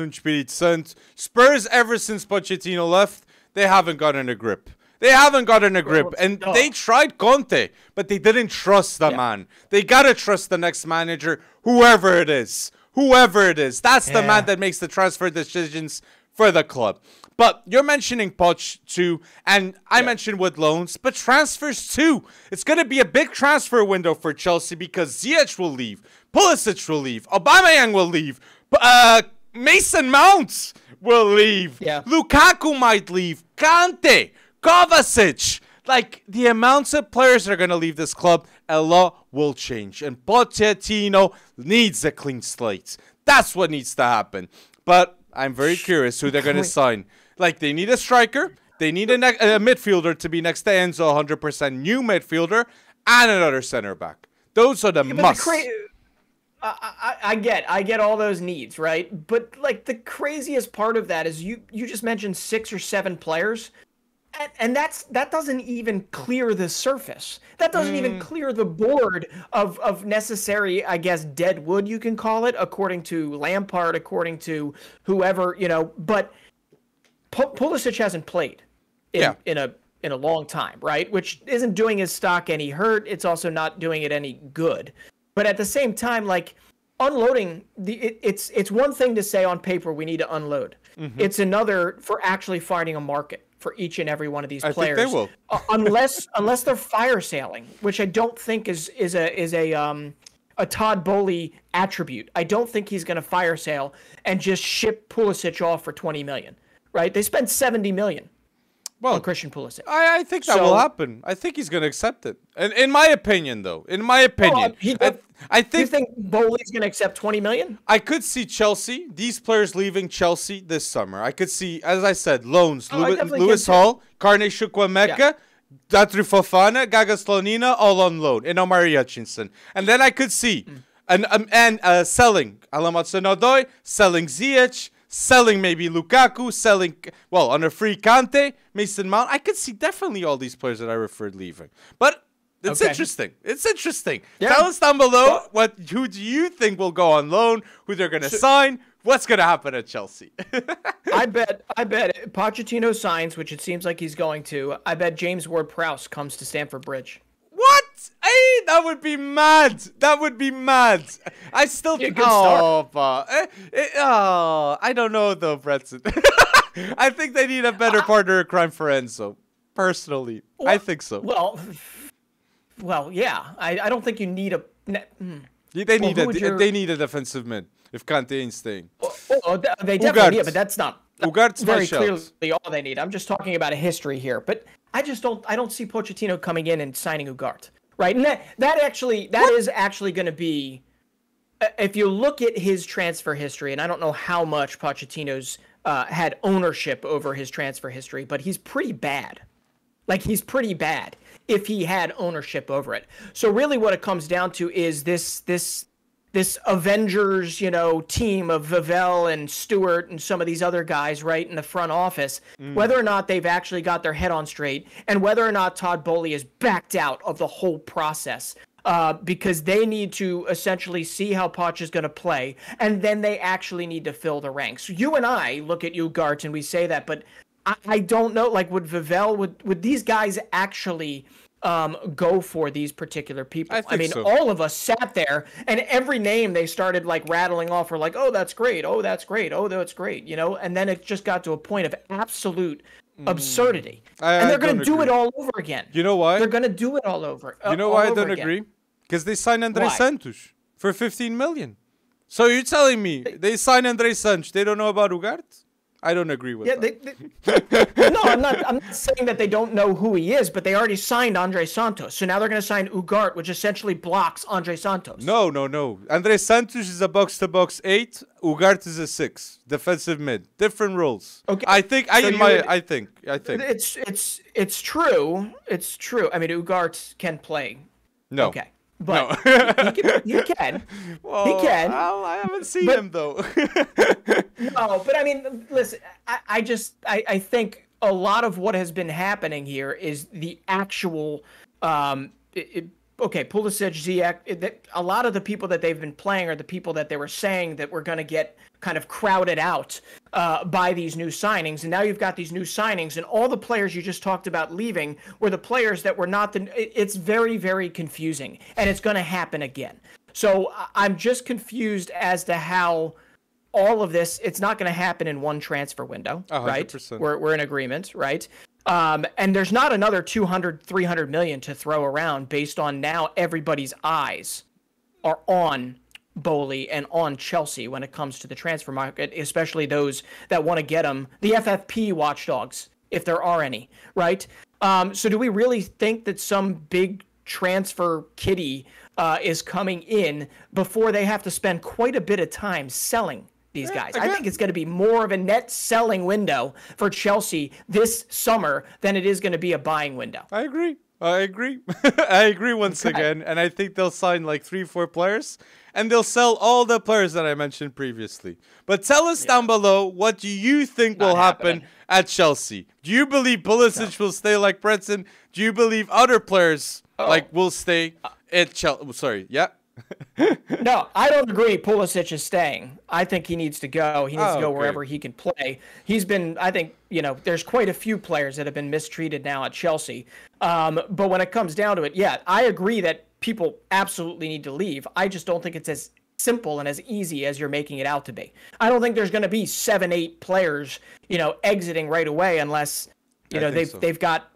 Spurs ever since Pochettino left, they haven't gotten a grip. They haven't gotten a grip, and they tried Conte, but they didn't trust the man. They gotta trust the next manager, whoever it is. That's the man that makes the transfer decisions for the club. But you're mentioning Poch too, and I mentioned with loans, but transfers too. It's gonna be a big transfer window for Chelsea because Ziyech will leave, Pulisic will leave, Aubameyang will leave, Mason Mount will leave, Lukaku might leave, Kante, Kovacic. Like, the amounts of players that are going to leave this club, a lot will change. And Pochettino needs a clean slate. That's what needs to happen. But I'm very curious who they're going to sign. Like, they need a striker. They need a midfielder to be next to Enzo, 100% new midfielder, and another center back. Those are the musts.
I get all those needs, right? But, like, the craziest part of that is you just mentioned 6 or 7 players. And that doesn't even clear the surface. That doesn't even clear the board of necessary, I guess, dead wood, you can call it, according to Lampard, according to whoever, But Pulisic hasn't played in a long time, right? Which isn't doing his stock any hurt. It's also not doing it any good. But at the same time, like, unloading, it's one thing to say on paper we need to unload. It's another for actually finding a market for each and every one of these players.
I think they will.
unless they're fire sailing, which I don't think is a Todd Bowley attribute. I don't think he's going to fire sail and just ship Pulisic off for 20 million, right? They spent 70 million on Christian Pulisic.
I think that will happen. I think he's going to accept it. And in my opinion, though, I think...
You think Bowley's going to accept 20 million?
I could see Chelsea, these players leaving Chelsea this summer. I could see, as I said, loans. Lewis Hall, Carne Chukwuemeka, Datri Fofana, Gaga Slonina, all on loan. And Omari Hutchinson. And then I could see selling Alamatsu selling Ziyech, selling maybe Lukaku, selling, on a free Kante, Mason Mount. I could see definitely all these players that I referred leaving. But it's interesting. It's interesting. Yeah. Tell us down below who do you think will go on loan, who they're going to sign, what's going to happen at Chelsea.
I bet Pochettino signs, which it seems like he's going to. I bet James Ward-Prowse comes to Stamford Bridge.
What? Hey, that would be mad. I still think. I don't know though, Bretson. I think they need a better partner in crime for Enzo. Personally, I think so.
Well, yeah. I don't think you need a.
They need a defensive mid if Kante ain't staying.
They definitely need it, but that's not
Ugarte's
very clearly all they need. I'm just talking about a history here, but I don't see Pochettino coming in and signing Ugarte, right? And that is actually going to be, if you look at his transfer history, and I don't know how much Pochettino's had ownership over his transfer history, but he's pretty bad. Like, he's pretty bad if he had ownership over it. So really what it comes down to is this Avengers, team of Vivell and Stewart and some of these other guys, right, in the front office, whether or not they've actually got their head on straight, and whether or not Todd Boehly is backed out of the whole process. Because they need to essentially see how Poch is going to play, and then they actually need to fill the ranks. You and I look at Ugart and we say that, but I don't know, like, would Vivell, would these guys actually go for these particular people? I mean, so. All of us sat there, and every name they started, like, rattling off were like, oh, that's great, oh, that's great, oh, that's great, and then it just got to a point of absolute absurdity. And they're going to do it all over again.
You know why?
They're going to do it all over.
You know why I don't agree? Because they signed André Santos for 15 million. So you're telling me they signed André Santos, they don't know about Ugarte? I don't agree with that.
No, I'm not saying that they don't know who he is, but they already signed André Santos. So now they're going to sign Ugarte, which essentially blocks André Santos.
No. André Santos is a box-to-box 8. Ugarte is a 6. Defensive mid. Different roles. Okay. I think.
It's true. It's true. I mean, Ugarte can play.
No.
Okay. But he can.
Well,
he can.
I haven't seen him, though.
No, but I mean, listen, I think a lot of what has been happening here is the actual, Pulisic, Ziyech, a lot of the people that they've been playing are the people that they were saying that were going to get kind of crowded out by these new signings. And now you've got these new signings, and all the players you just talked about leaving were the players that were not it's very, very confusing, and it's going to happen again. So I'm just confused as to how all of this, it's not going to happen in one transfer window, 100%. Right? We're in agreement, right? And there's not another 200, 300 million to throw around based on now everybody's eyes are on Boehly and on Chelsea when it comes to the transfer market, especially those that want to get them, the FFP watchdogs, if there are any, right? So do we really think that some big transfer kitty is coming in before they have to spend quite a bit of time selling these guys? I think it's going to be more of a net selling window for Chelsea this summer than it is going to be a buying window.
I agree. I agree once again. And I think they'll sign like 3-4 players, and they'll sell all the players that I mentioned previously. But tell us down below, what do you think will happen at Chelsea? Do you believe Pulisic will stay like Preston? Do you believe other players will stay at Chelsea? Sorry, yeah?
No, I don't agree Pulisic is staying. I think he needs to go. He needs to go wherever he can play. He's been, I think, there's quite a few players that have been mistreated now at Chelsea. But when it comes down to it, I agree that people absolutely need to leave. I just don't think it's as simple and as easy as you're making it out to be. I don't think there's going to be 7-8 players, exiting right away unless, they've got.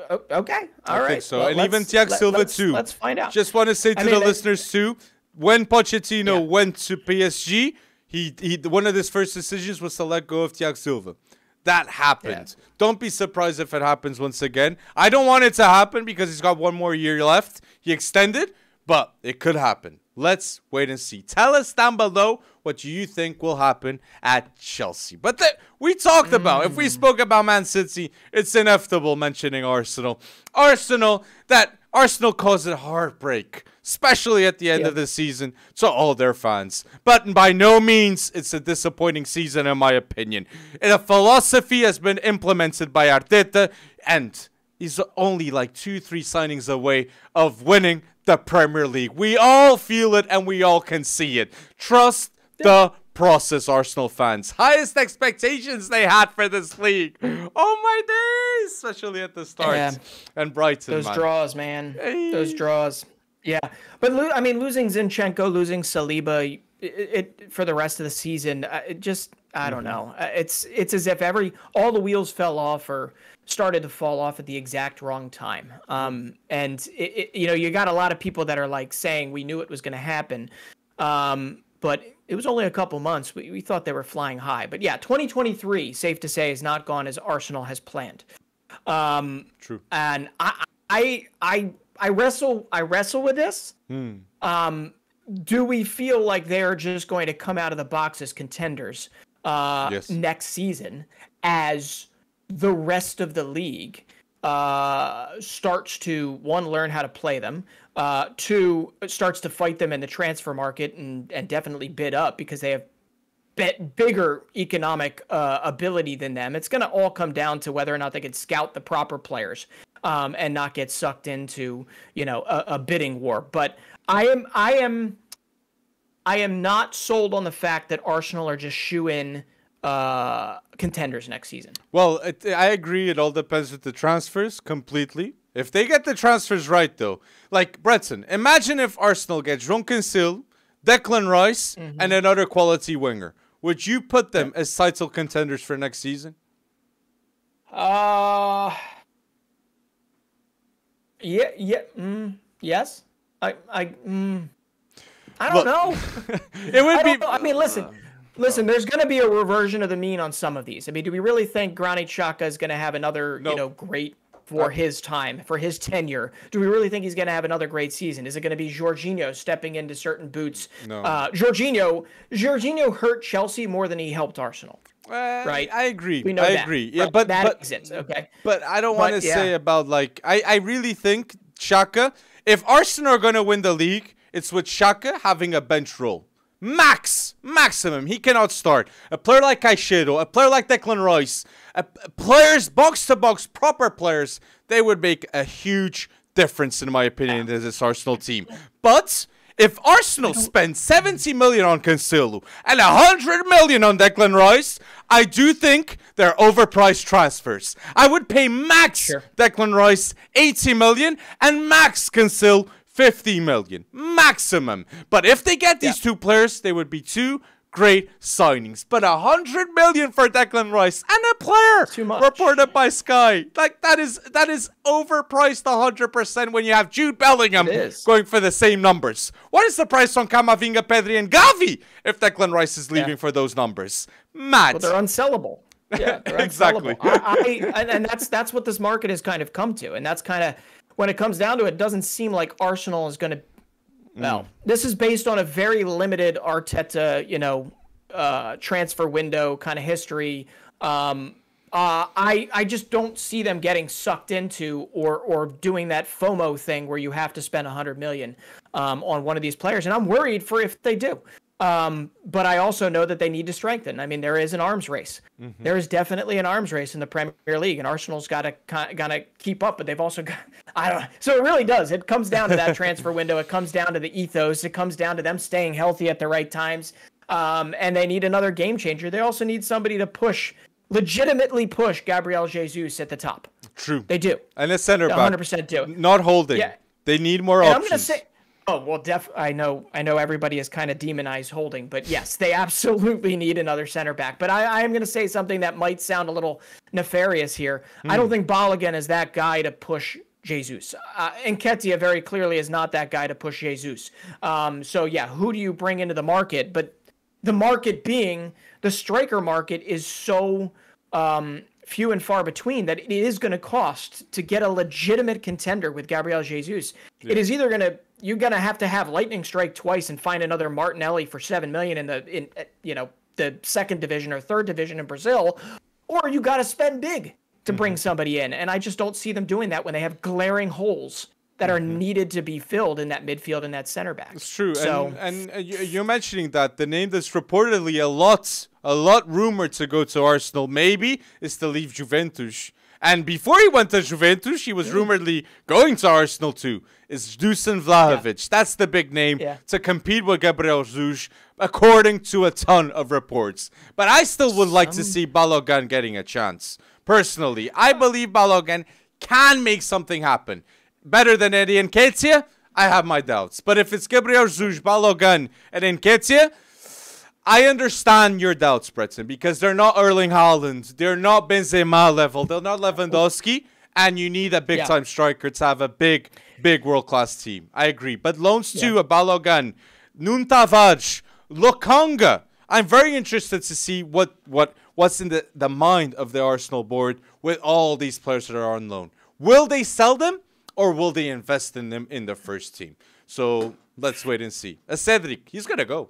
Okay, all right.
I think so. Well, and even Thiago Silva too.
Let's find out.
Just want to say to the listeners too, when Pochettino went to PSG, he one of his first decisions was to let go of Thiago Silva. That happened. Yeah. Don't be surprised if it happens once again. I don't want it to happen because he's got one more year left. He extended, but it could happen. Let's wait and see. Tell us down below what you think will happen at Chelsea. But we talked about, if we spoke about Man City, it's inevitable mentioning Arsenal. Arsenal caused a heartbreak, especially at the end of the season, to all their fans. But by no means, it's a disappointing season in my opinion. And a philosophy has been implemented by Arteta, and he's only like 2-3 signings away of winning the Premier League. We all feel it and we all can see it. Trust the process, Arsenal fans. Highest expectations they had for this league. Oh my days, especially at the start. Yeah. And Brighton,
those draws, man. Hey. Those draws. Yeah, but losing Zinchenko, losing Saliba, it for the rest of the season, I don't know. It's as if all the wheels fell off or started to fall off at the exact wrong time. And you got a lot of people that are like saying we knew it was going to happen, but it was only a couple months. We thought they were flying high, but 2023, safe to say, has not gone as Arsenal has planned.
True.
And I wrestle with this. Do we feel like they're just going to come out of the box as contenders? next season as the rest of the league starts to, one, learn how to play them, two, starts to fight them in the transfer market and definitely bid up because they have bigger economic ability than them. It's going to all come down to whether or not they can scout the proper players and not get sucked into, a bidding war. But I am not sold on the fact that Arsenal are just shoe-in contenders next season.
Well, I agree. It all depends with the transfers completely. If they get the transfers right, though, like Breton, imagine if Arsenal gets Jean Cancel, Declan Rice, and another quality winger. Would you put them as title contenders for next season?
Yes. I don't know.
It would be.
I mean, listen. There's going to be a reversion of the mean on some of these. I mean, do we really think Granit Xhaka is going to have another, great for his time, for his tenure? Do we really think he's going to have another great season? Is it going to be Jorginho stepping into certain boots?
No.
Jorginho hurt Chelsea more than he helped Arsenal. Right?
I agree.
We know
I
that.
agree. Yeah,
Right.
but
that exists. Okay.
But I don't want to say about I really think Xhaka. If Arsenal are going to win the league, it's with Xhaka having a bench role. Maximum. He cannot start. A player like Caicedo, a player like Declan Rice, players, box-to-box, proper players, they would make a huge difference, in my opinion, in this Arsenal team. But if Arsenal spend 70 million on Cancelo and 100 million on Declan Rice, I do think they're overpriced transfers. I would pay max Declan Rice 80 million and max Cancelo 50 million maximum. But if they get these two players, they would be two great signings. But 100 million for Declan Rice and a player
too much.
Reported by Sky, like that is overpriced 100% when you have Jude Bellingham going for the same numbers. What is the price on Camavinga, Pedri, and Gavi if Declan Rice is leaving for those numbers? Mad.
Well, they're unsellable. Yeah, they're
exactly.
And that's what this market has kind of come to, and that's kind of. When it comes down to it, it doesn't seem like Arsenal is going to. Well, this is based on a very limited Arteta, transfer window kind of history. I just don't see them getting sucked into or doing that FOMO thing where you have to spend 100 million on one of these players, and I'm worried for if they do. But I also know that they need to strengthen. I mean, there is an arms race. There is definitely an arms race in the Premier League, and Arsenal's got to keep up. But they've also got, So it really does. It comes down to that transfer window. It comes down to the ethos. It comes down to them staying healthy at the right times. And they need another game changer. They also need somebody to legitimately push Gabriel Jesus at the top.
True.
They do.
And a center back.
100% do.
Not holding. Yeah. They need more options.
I'm going to say. Oh, well, I know everybody has kind of demonized Holding, but yes, they absolutely need another center back. But I am going to say something that might sound a little nefarious here. I don't think Balogun is that guy to push Jesus. Nketiah very clearly is not that guy to push Jesus. So, yeah, who do you bring into the market? But the market being the striker market is so few and far between that it is going to cost to get a legitimate contender with Gabriel Jesus. Yeah. It is either going to you're going to have lightning strike twice and find another Martinelli for 7 million in the second division or third division in Brazil, or you got to spend big to bring somebody in. And I just don't see them doing that when they have glaring holes that are needed to be filled in that midfield and that center back.
It's true. So, and you're mentioning that the name that's reportedly a lot rumored to go to Arsenal maybe is to leave Juventus. And before he went to Juventus, he was rumoredly going to Arsenal too. It's Dusan Vlahovic. That's the big name to compete with Gabriel Jesus, according to a ton of reports. But I still would like to see Balogun getting a chance. Personally, I believe Balogun can make something happen. Better than Eddie Nketiah? I have my doubts. But if it's Gabriel Jesus, Balogun, and Nketiah, I understand your doubts, Breton, because they're not Erling Haaland, they're not Benzema level, they're not Lewandowski, and you need a big-time striker to have a big world-class team. I agree. But loans too, a Balogun, Nuntavage, Lokonga. I'm very interested to see what's in the mind of the Arsenal board with all these players that are on loan. Will they sell them? or will they invest in them in the first team? So let's wait and see. Cedric, he's gonna go.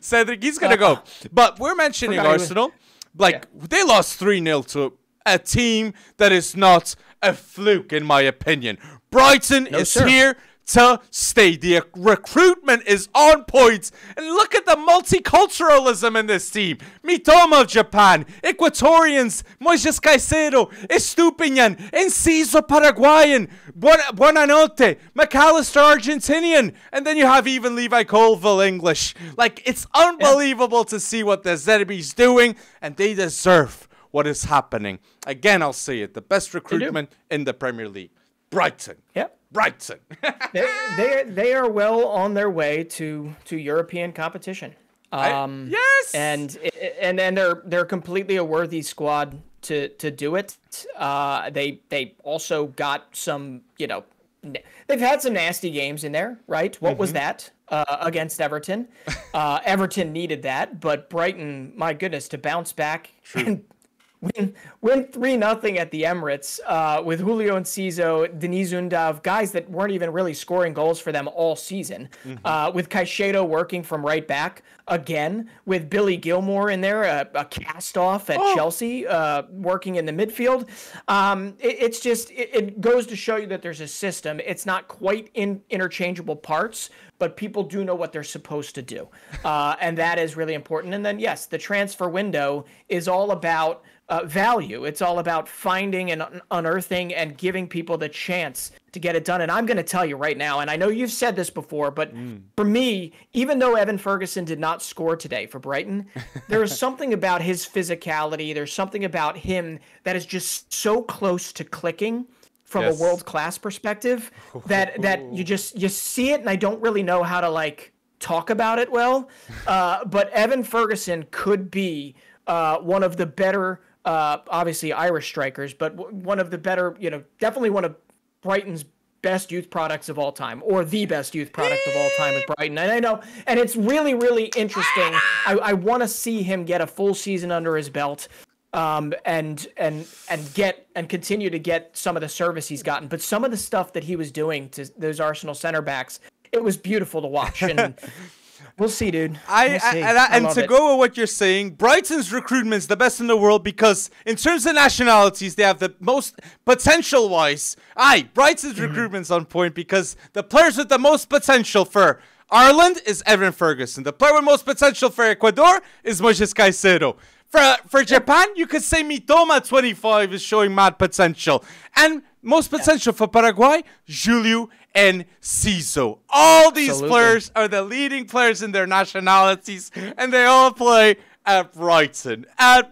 Cedric, he's gonna go. But we're mentioning Arsenal. They lost 3-0 to a team that is not a fluke, in my opinion. Brighton is here to stay. The recruitment is on point. And look at the multiculturalism in this team. Mitoma of Japan, Ecuadorians, Moises Caicedo, Estupinian, Enciso Paraguayan, Buonanotte, McAllister Argentinian, and then you have even Levi Colville English. Like, it's unbelievable to see what the Zerbi's doing, and they deserve what is happening. Again, I'll say it, the best recruitment in the Premier League. Brighton.
Yep.
Brighton.
they are well on their way to European competition. Yes. And they're completely a worthy squad to do it. They also got some, they've had some nasty games in there, right? What was that against Everton? Everton needed that, but Brighton, my goodness, to bounce back and win 3-0 at the Emirates with Julio Enciso, Denis Undav, guys that weren't even really scoring goals for them all season. With Caicedo working from right back again, with Billy Gilmore in there, a cast-off at Chelsea, working in the midfield. It goes to show you that there's a system. It's not quite in interchangeable parts, but people do know what they're supposed to do. And that is really important. And then, yes, the transfer window is all about value. It's all about finding and unearthing and giving people the chance to get it done. And I'm going to tell you right now, and I know you've said this before, but for me, even though Evan Ferguson did not score today for Brighton, there is something about his physicality. There's something about him that is just so close to clicking from a world-class perspective that you see it, and I don't really know how to talk about it well. But Evan Ferguson could be one of the better, obviously Irish strikers, but one of the better, definitely one of Brighton's best youth products of all time, or the best youth product of all time with Brighton. And I know, and it's really, really interesting. I want to see him get a full season under his belt. And continue to get some of the service he's gotten, but some of the stuff that he was doing to those Arsenal center backs, it was beautiful to watch. And we'll see, dude.
And to go with what you're saying, Brighton's recruitment's the best in the world because in terms of nationalities, they have the most potential-wise. Brighton's recruitment's on point because the players with the most potential for Ireland is Evan Ferguson. The player with most potential for Ecuador is Moises Caicedo. For Japan, you could say Mitoma 25 is showing mad potential. And most potential for Paraguay, Julio Enciso. All these players are the leading players in their nationalities, and they all play at Brighton.
I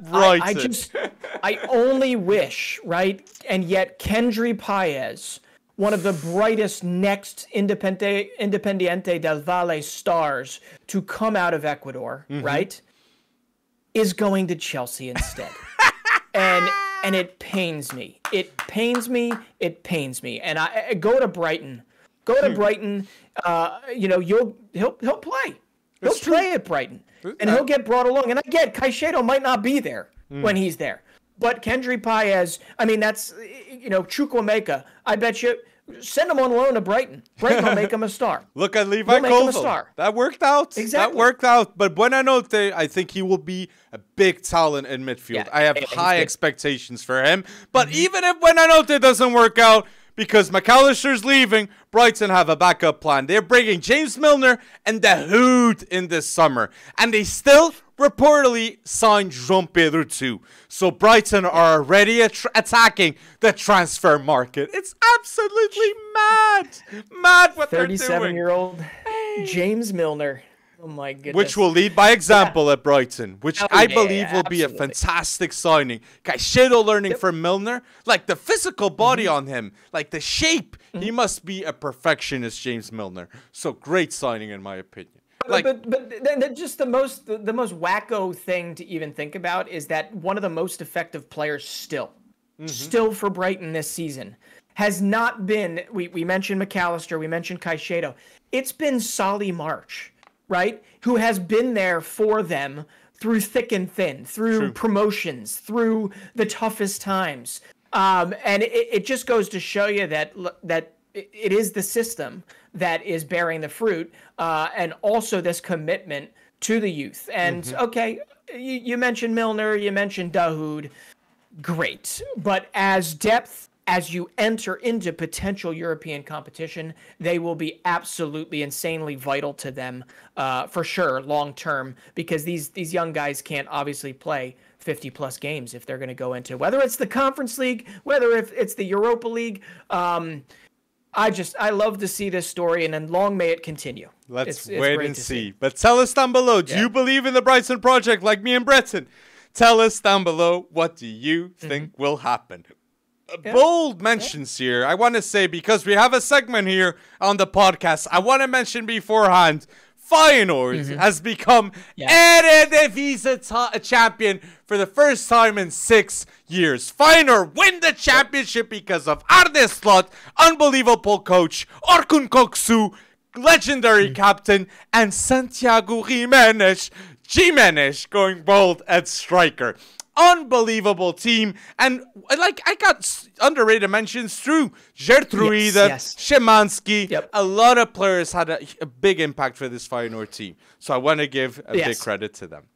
only wish, right? And yet Kendry Paez, one of the brightest next Independiente del Valle stars to come out of Ecuador, right? Is going to Chelsea instead. and it pains me. It pains me. And I go to Brighton. Brighton. He'll play. He'll play at Brighton. And he'll get brought along. And I get Caicedo might not be there when he's there. But Kendry Paez, I mean, that's, Chukwuemeka, I bet you, send him on loan to Brighton. Brighton will make him a star.
Look at Levi Colville. That worked out.
Exactly.
That worked out. But Buonanotte, I think he will be a big talent in midfield.
Yeah,
I have high expectations for him. But even if Buonanotte doesn't work out, because McAllister's leaving, Brighton have a backup plan. They're bringing James Milner and the Hood in this summer. And they still reportedly signed João Pedro too. So Brighton are already attacking the transfer market. It's absolutely mad what they're doing.
37-year-old James Milner. Oh my goodness.
Which will lead by example at Brighton, which I believe will be a fantastic signing. Caicedo learning from Milner, like the physical body on him, like the shape. He must be a perfectionist, James Milner. So great signing in my opinion.
But then just the most wacko thing to even think about is that one of the most effective players still for Brighton this season has not been, we mentioned McAllister, we mentioned Caicedo. It's been Solly March, right? Who has been there for them through thick and thin, through promotions, through the toughest times. And it just goes to show you that it is the system that is bearing the fruit, and also this commitment to the youth. And okay, you mentioned Milner, you mentioned Dahoud, great. But as you enter into potential European competition, they will be absolutely insanely vital to them, for sure, long term, because these young guys can't obviously play 50 plus games if they're going to go into, whether it's the Conference League, whether it's the Europa League. I love to see this story, and then long may it continue.
Let's wait and see. But tell us down below, do you believe in the Brighton project like me and Breton? Tell us down below, what do you think will happen? Bold mentions here. I want to say, because we have a segment here on the podcast, I want to mention beforehand, Feyenoord has become Eredivisie champion for the first time in 6 years. Feyenoord win the championship because of Arne Slot, unbelievable coach, Orkun Koksu, legendary captain, and Santiago Jimenez going bold at striker. Unbelievable team, and like I got underrated mentions through Gertrude, Szymanski. A lot of players had a big impact for this Feyenoord team, so I want to give a big credit to them.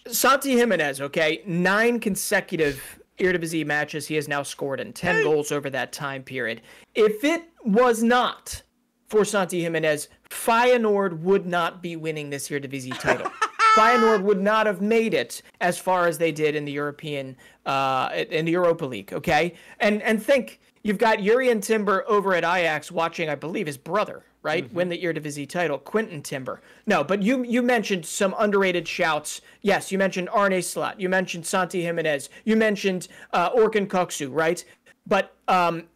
Santi Jimenez, 9 consecutive Eredivisie matches he has now scored in, 10 goals over that time period. If it was not for Santi Jimenez, Feyenoord would not be winning this Eredivisie title. Feyenoord would not have made it as far as they did in the in the Europa League, okay? And think, you've got Jurrien Timber over at Ajax watching, I believe, his brother, right, win the Eredivisie title, Quinten Timber. No, but you mentioned some underrated shouts. Yes, you mentioned Arne Slot. You mentioned Santi Jimenez. You mentioned Orkun Koksu, right? But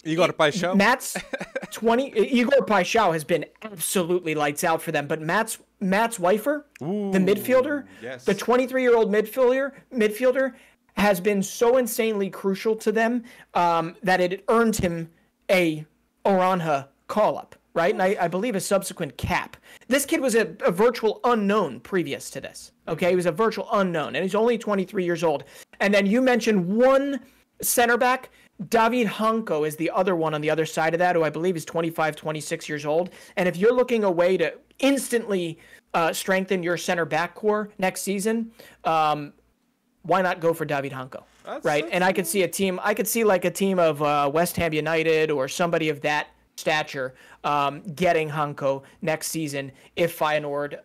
Igor Paixão?
Igor Paixão has been absolutely lights out for them. But Mats Weifer, the midfielder, the 23-year-old midfielder, has been so insanely crucial to them that it earned him a Oranje call-up, right? And I believe a subsequent cap. This kid was a virtual unknown previous to this, okay? He was a virtual unknown, and he's only 23 years old. And then you mentioned one center back. David Hanko is the other one on the other side of that, who I believe is 25, 26 years old. And if you're looking a way to instantly strengthen your center back core next season, why not go for David Hanko, right? And I could see a team of West Ham United or somebody of that stature getting Hanko next season if Feyenoord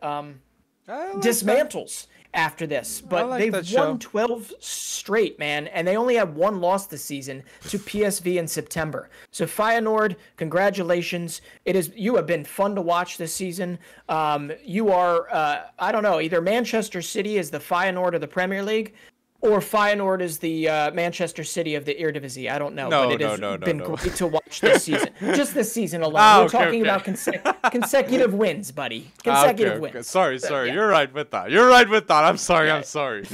dismantles after this. But they've won 12 straight, man, and they only have one loss this season to PSV in September. So Feyenoord, congratulations. You have been fun to watch this season. You are, I don't know, either Manchester City is the Feyenoord of the Premier League, or Feyenoord is the Manchester City of the Eredivisie. I don't know, but it has been great to watch this season. Just this season alone. We're talking about consecutive wins, buddy. Consecutive wins.
Sorry. You're right with that. I'm sorry.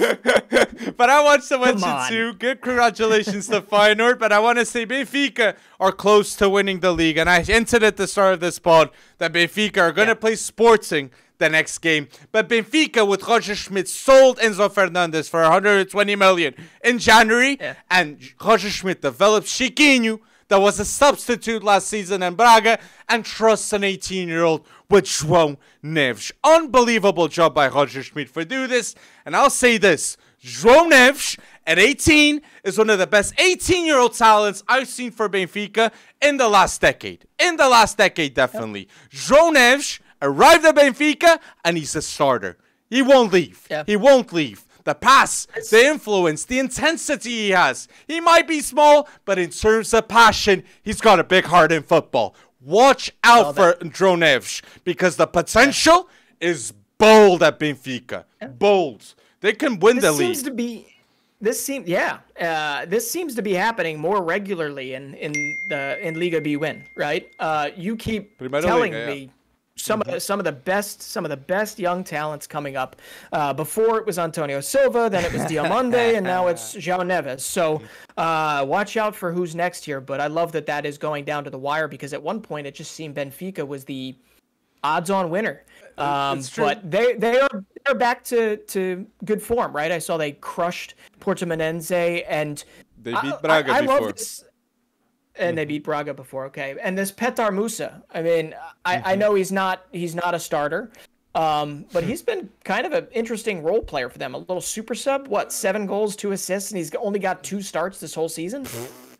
But I want to mention too, good congratulations to Feyenoord, but I want to say Benfica are close to winning the league. And I hinted at the start of this pod that Benfica are going to play Sporting the next game. But Benfica, with Roger Schmidt, sold Enzo Fernandez for 120 million in January. And Roger Schmidt developed Chiquinho, that was a substitute last season in Braga, and trusts an 18-year-old with João Neves. Unbelievable job by Roger Schmidt for doing this. And I'll say this, João Neves at 18 is one of the best 18-year-old talents I've seen for Benfica in the last decade. Definitely. João Neves arrived at Benfica, and he's a starter. He won't leave. The pass, the influence, the intensity he has. He might be small, but in terms of passion, he's got a big heart in football. Watch out for João Neves, because the potential is bold at Benfica. Bold. They can win the league.
This seems to be happening more regularly in Liga B win, right? You keep telling me some of the best young talents coming up. Before it was Antonio Silva, then it was Diomande, and now it's João Neves. So watch out for who's next here. But I love that is going down to the wire, because at one point it just seemed Benfica was the odds-on winner. But they are back to good form, right? I saw they crushed Portimonense, and
They beat Braga
I
before.
love this. And they beat Braga before, okay. And this Petar Musa, I mean, I know he's not a starter, but he's been kind of an interesting role player for them. A little super sub, 7 goals, 2 assists, and he's only got 2 starts this whole season.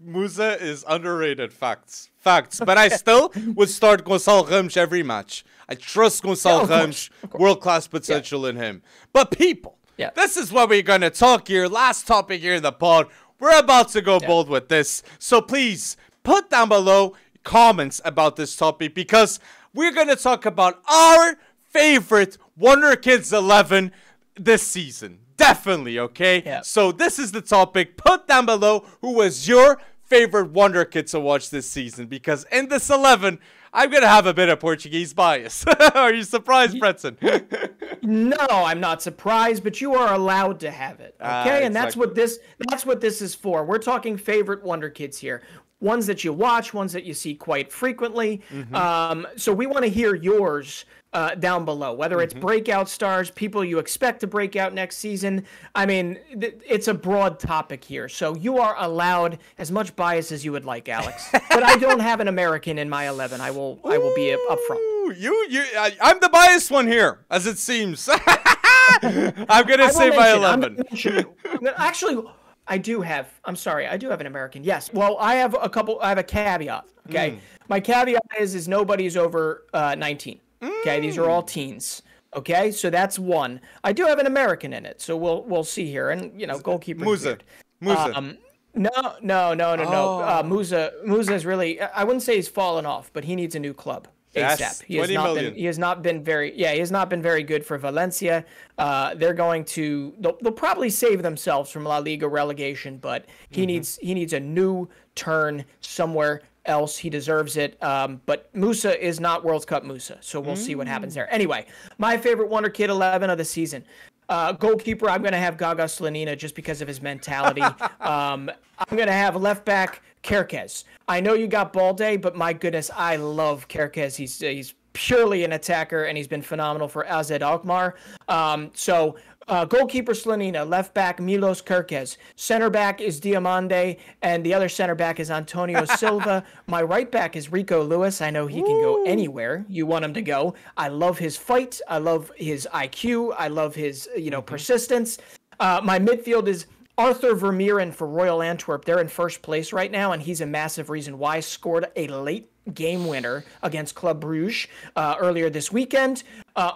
Musa is underrated, facts. But I still would start Gonçalo Ramos every match. I trust Gonçalo Ramos, world-class potential in him. But people, this is what we're going to talk here. Last topic here in the pod. We're about to go bold with this. So please, put down below comments about this topic because we're going to talk about our favorite Wonderkids 11 this season. Definitely, okay?
Yeah.
So this is the topic. Put down below who was your favorite Wonderkid to watch this season because in this 11, I'm going to have a bit of Portuguese bias. Are you surprised, Bretson?
No, I'm not surprised, but you are allowed to have it, okay? And that's what this is for. We're talking favorite Wonderkids here. Ones that you watch, ones that you see quite frequently. So we want to hear yours down below, whether it's breakout stars, people you expect to break out next season. I mean, it's a broad topic here, so you are allowed as much bias as you would like, Alex. But I don't have an American in my 11. I will be upfront.
I'm the biased one here, as it seems. I'm gonna say my 11.
Actually, I do have an American. Yes. Well, I have a caveat. Okay. My caveat is nobody's over 19. Okay. These are all teens. Okay. So that's one. I do have an American in it. So we'll see here. And goalkeeper.
Musa.
No. Musa is really, I wouldn't say he's fallen off, but he needs a new club.
Yes,
ASAP. He has not been very good for Valencia. They'll probably save themselves from La Liga relegation, but he needs a new turn somewhere else. He deserves it. But Musa is not World Cup Musa, so we'll see what happens there. Anyway, my favorite Wonderkid 11 of the season. Goalkeeper, I'm going to have Gaga Slanina just because of his mentality. I'm going to have left back Kerkez. I know you got Balde, but my goodness, I love Kerkez. He's purely an attacker, and he's been phenomenal for AZ Alkmaar. Goalkeeper Slanina, left back Milos Kerkez, center back is Diamande, and the other center back is Antonio Silva. My right back is Rico Lewis. I know he can go anywhere you want him to go. I love his fight. I love his IQ. I love his persistence. My midfield is Arthur Vermeeren for Royal Antwerp. They're in first place right now, and he's a massive reason why. Scored a late game winner against Club Bruges earlier this weekend.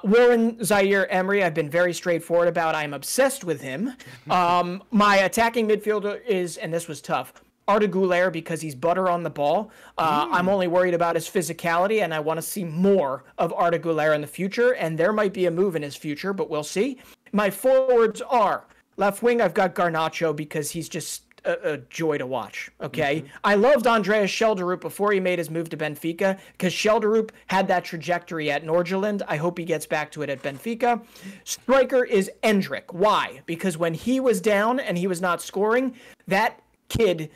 Warren Zaire Emery, I've been very straightforward about. I'm obsessed with him. My attacking midfielder is, and this was tough, Arda Güler, because he's butter on the ball. I'm only worried about his physicality, and I want to see more of Arda Güler in the future, and there might be a move in his future, but we'll see. My forwards are left wing, I've got Garnacho because he's just a joy to watch, okay? I loved Andreas Schelderup before he made his move to Benfica because Schelderup had that trajectory at Nordsjælland. I hope he gets back to it at Benfica. Striker is Endrick. Why? Because when he was down and he was not scoring, that kid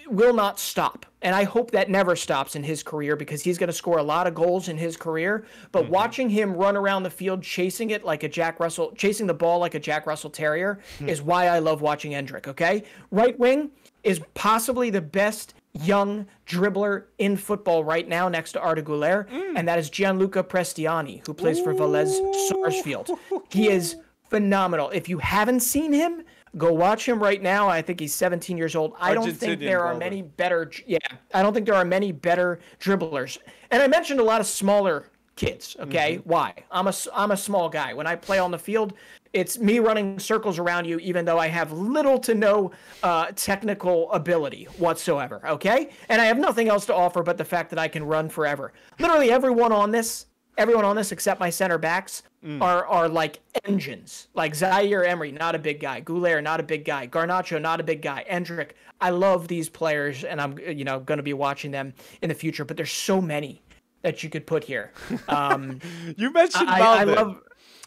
will not stop. And I hope that never stops in his career because he's going to score a lot of goals in his career. But watching him run around the field, chasing the ball like a Jack Russell Terrier is why I love watching Endrick, okay? Right wing is possibly the best young dribbler in football right now next to Arda Güler, and that is Gianluca Prestiani, who plays for Velez Sarsfield. He is phenomenal. If you haven't seen him, go watch him right now. I think he's 17 years old. I don't think there are many better dribblers. And I mentioned a lot of smaller kids, okay? Why? I'm a small guy. When I play on the field, it's me running circles around you even though I have little to no technical ability whatsoever, okay? And I have nothing else to offer but the fact that I can run forever. Literally everyone on this except my center backs are like engines. Like Zaire Emery, not a big guy. Güler, not a big guy. Garnacho, not a big guy. Endrick, I love these players, and I'm going to be watching them in the future. But there's so many that you could put here.
You mentioned Balde.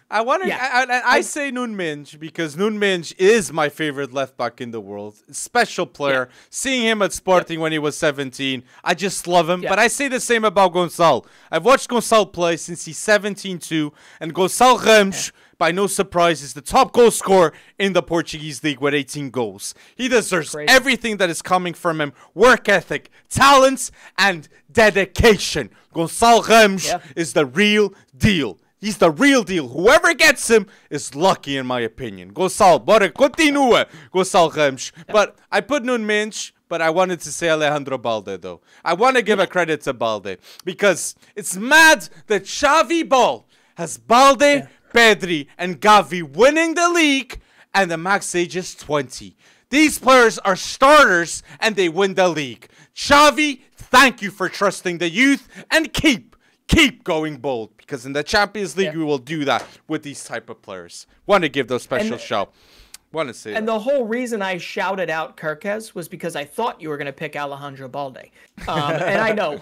I want to.
Yeah.
I say Nunes because Nunes is my favorite left back in the world. Special player. Yeah. Seeing him at Sporting when he was 17, I just love him. Yeah. But I say the same about Gonçalo. I've watched Gonçalo play since he's 17 too, and Gonçalo Ramos, by no surprise, is the top goal scorer in the Portuguese league with 18 goals. He deserves everything that is coming from him: work ethic, talents, and dedication. Gonçalo Ramos is the real deal. He's the real deal. Whoever gets him is lucky, in my opinion. Gonçalo, bora, continua, Gonçalo Ramos. But I put Nunes, but I wanted to say Alejandro Balde, though. I want to give a credit to Balde, because it's mad that Xavi Ball has Balde, Pedri, and Gavi winning the league, and the max age is 20. These players are starters, and they win the league. Xavi, thank you for trusting the youth, and keep going bold, because in the Champions League we will do that with these type of players. Want to give those special shout. Want to say
and the whole reason I shouted out Kirkes was because I thought you were going to pick Alejandro Balde. And I know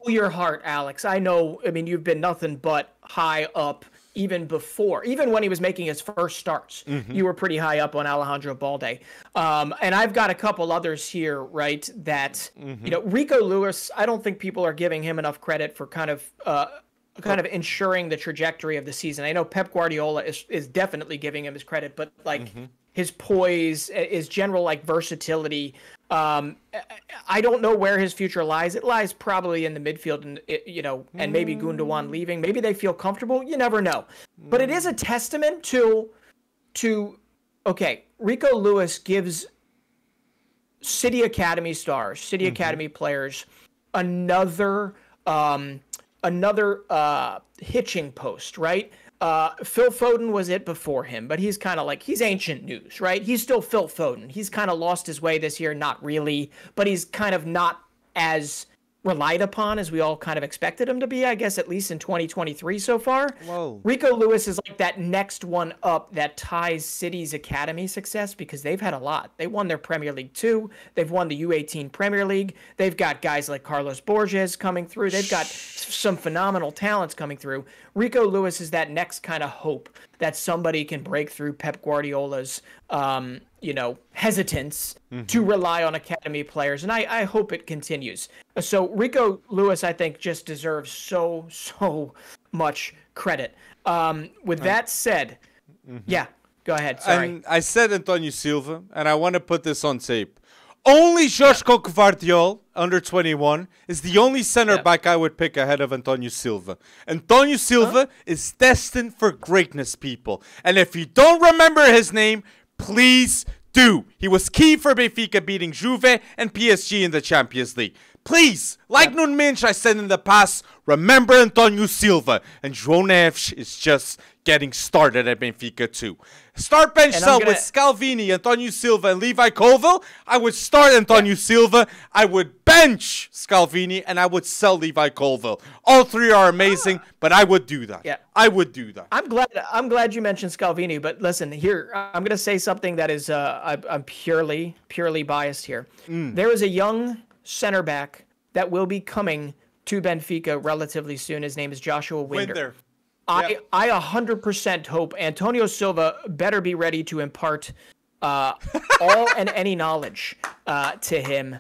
your heart, Alex. I know. I mean, you've been nothing but high up even before, even when he was making his first starts. You were pretty high up on Alejandro Balde. And I've got a couple others here, right, that, you know, Rico Lewis, I don't think people are giving him enough credit for kind of ensuring the trajectory of the season. I know Pep Guardiola is definitely giving him his credit, but like his poise, his general like versatility, I don't know where his future lies. It lies probably in the midfield, and you know, and maybe Gundogan leaving. Maybe they feel comfortable. You never know. But it is a testament to okay, Rico Lewis gives City Academy stars, City Academy players another hitching post, right? Phil Foden was it before him, but he's kind of like, he's ancient news, right? He's still Phil Foden. He's kind of lost his way this year, not really, but he's kind of not as relied upon as we all kind of expected him to be, I guess, at least in 2023 so far.
Whoa.
Rico Lewis is like that next one up that ties City's academy success, because they've had a lot. They won their Premier League 2. They've won the U18 Premier League. They've got guys like Carlos Borges coming through. They've got some phenomenal talents coming through. Rico Lewis is that next kind of hope that somebody can break through Pep Guardiola's hesitance to rely on academy players. And I hope it continues. So Rico Lewis, I think, just deserves so much credit. With that said, yeah, go ahead. Sorry.
And I said Antonio Silva, and I want to put this on tape. Only Joško Gvardiol, under 21, is the only center back I would pick ahead of Antonio Silva. Antonio Silva is destined for greatness, people. And if you don't remember his name, please do. He was key for Benfica beating Juve and PSG in the Champions League. Please, like Nunes I said in the past, remember Antonio Silva. And João Neves is just getting started at Benfica too. Start bench cell with Scalvini, Antonio Silva, and Levi Colville. I would start Antonio Silva. I would bench Scalvini, and I would sell Levi Colville. All three are amazing, but I would do that. Yeah, I would do that.
I'm glad you mentioned Scalvini, but listen, here I'm going to say something that is I'm purely biased here. There is a young center back that will be coming to Benfica relatively soon. His name is Joshua Winder. I 100% hope Antonio Silva better be ready to impart all and any knowledge to him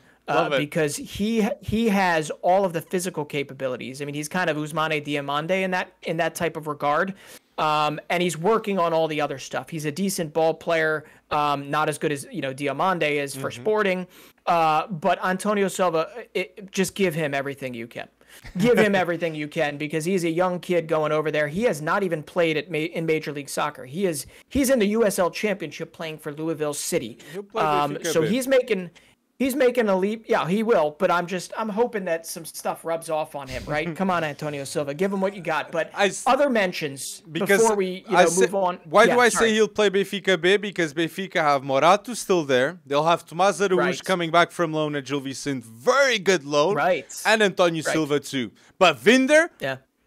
because he has all of the physical capabilities. I mean, he's kind of Ousmane Diomande in that type of regard. And he's working on all the other stuff. He's a decent ball player, not as good as Diomande is for Sporting. But Antonio Silva, just give him everything you can. Give him everything you can, because he's a young kid going over there. He has not even played in Major League Soccer. He's in the USL Championship playing for Louisville City. So he's making a leap. Yeah, he will. But I'm hoping that some stuff rubs off on him, right? Come on, Antonio Silva, give him what you got. But other mentions before we move on.
Why do I say he'll play Benfica B? Because Benfica have Morato still there. They'll have Tomás Araújo coming back from loan at Gil Vicente. Very good loan.
Right.
And Antonio Silva too. But Winder,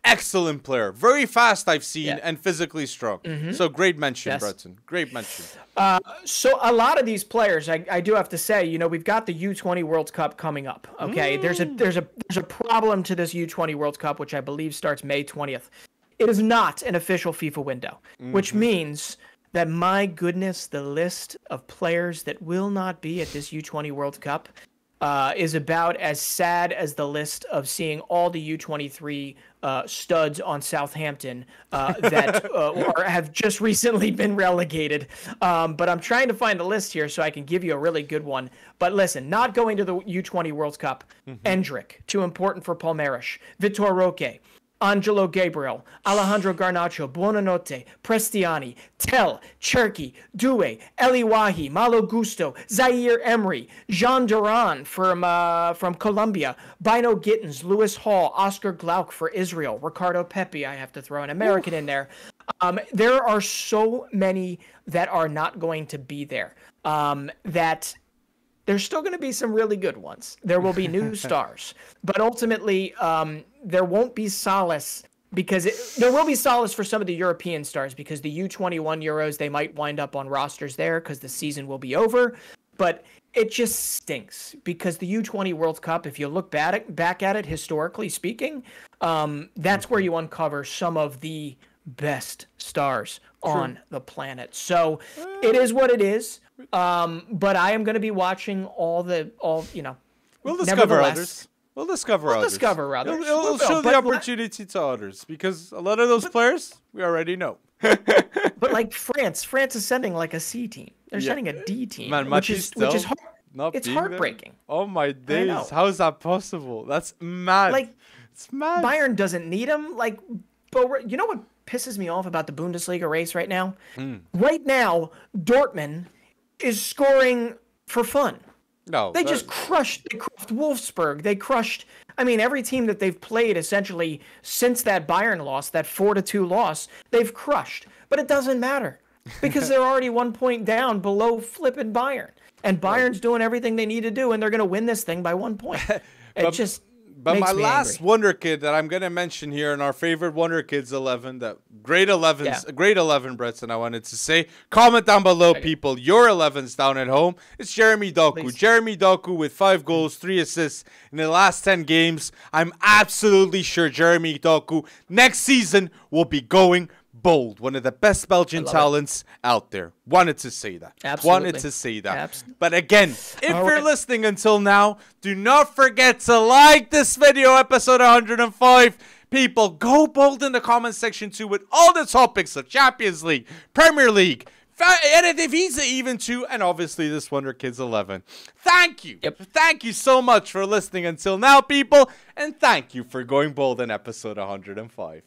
excellent player. Very fast, I've seen, and physically strong. So great mention, Breton. Great mention.
So a lot of these players, I do have to say, we've got the U20 World Cup coming up. Okay, there's a problem to this U20 World Cup, which I believe starts May 20th. it is not an official FIFA window, which means that, my goodness, the list of players that will not be at this U20 World Cup is about as sad as the list of seeing all the U23 studs on Southampton that have just recently been relegated. But I'm trying to find a list here so I can give you a really good one. But listen, not going to the U20 World Cup, Endrick, too important for Palmeiras, Vitor Roque, Angelo Gabriel, Alejandro Garnacho, Buonanotte, Prestiani, Tell, Cherky, Due, Eliwahi, Malo Gusto, Zaire Emery, Jean Duran from Colombia, Bino Gittins, Lewis Hall, Oscar Glauc for Israel, Ricardo Pepi, I have to throw an American in there. There are so many that are not going to be there that there's still going to be some really good ones. There will be new stars. But ultimately, there won't be solace because there will be solace for some of the European stars because the U21 Euros, they might wind up on rosters there because the season will be over. But it just stinks because the U20 World Cup, if you look back at it, historically speaking, that's where you uncover some of the best stars on the planet. So it is what it is. But I am going to be watching all.
We'll discover others. We'll discover others. It'll show the opportunity to others because a lot of those players we already know.
But like France is sending like a C team. They're sending a D team,
Man,
which is it's heartbreaking.
There? Oh my days! How is that possible? That's mad.
Like,
it's mad.
Bayern doesn't need him. Like, but you know what pisses me off about the Bundesliga race right now? Right now, Dortmund is scoring for fun.
No,
they just crushed Wolfsburg. They crushed, every team that they've played essentially since that Bayern loss, that 4-2 loss, they've crushed. But it doesn't matter because they're already 1 point down below flipping Bayern. And Bayern's doing everything they need to do, and they're going to win this thing by 1 point.
But my last Wonderkid that I'm going to mention here in our favorite Wonderkids 11, that grade 11s, grade 11 Bretson, I wanted to say. Comment down below, people, your 11s down at home. It's Jeremy Doku.
Please.
Jeremy Doku with 5 goals, 3 assists in the last 10 games. I'm absolutely sure Jeremy Doku next season will be going bold. One of the best Belgian talents out there. Wanted to say that.
Absolutely.
Wanted to say that. But again, if you're listening until now, do not forget to like this video, episode 105. People, go bold in the comment section too with all the topics of Champions League, Premier League, Eredivisie even too, and obviously this Wonderkids 11. Thank you. Thank you so much for listening until now, people, and thank you for going bold in episode 105.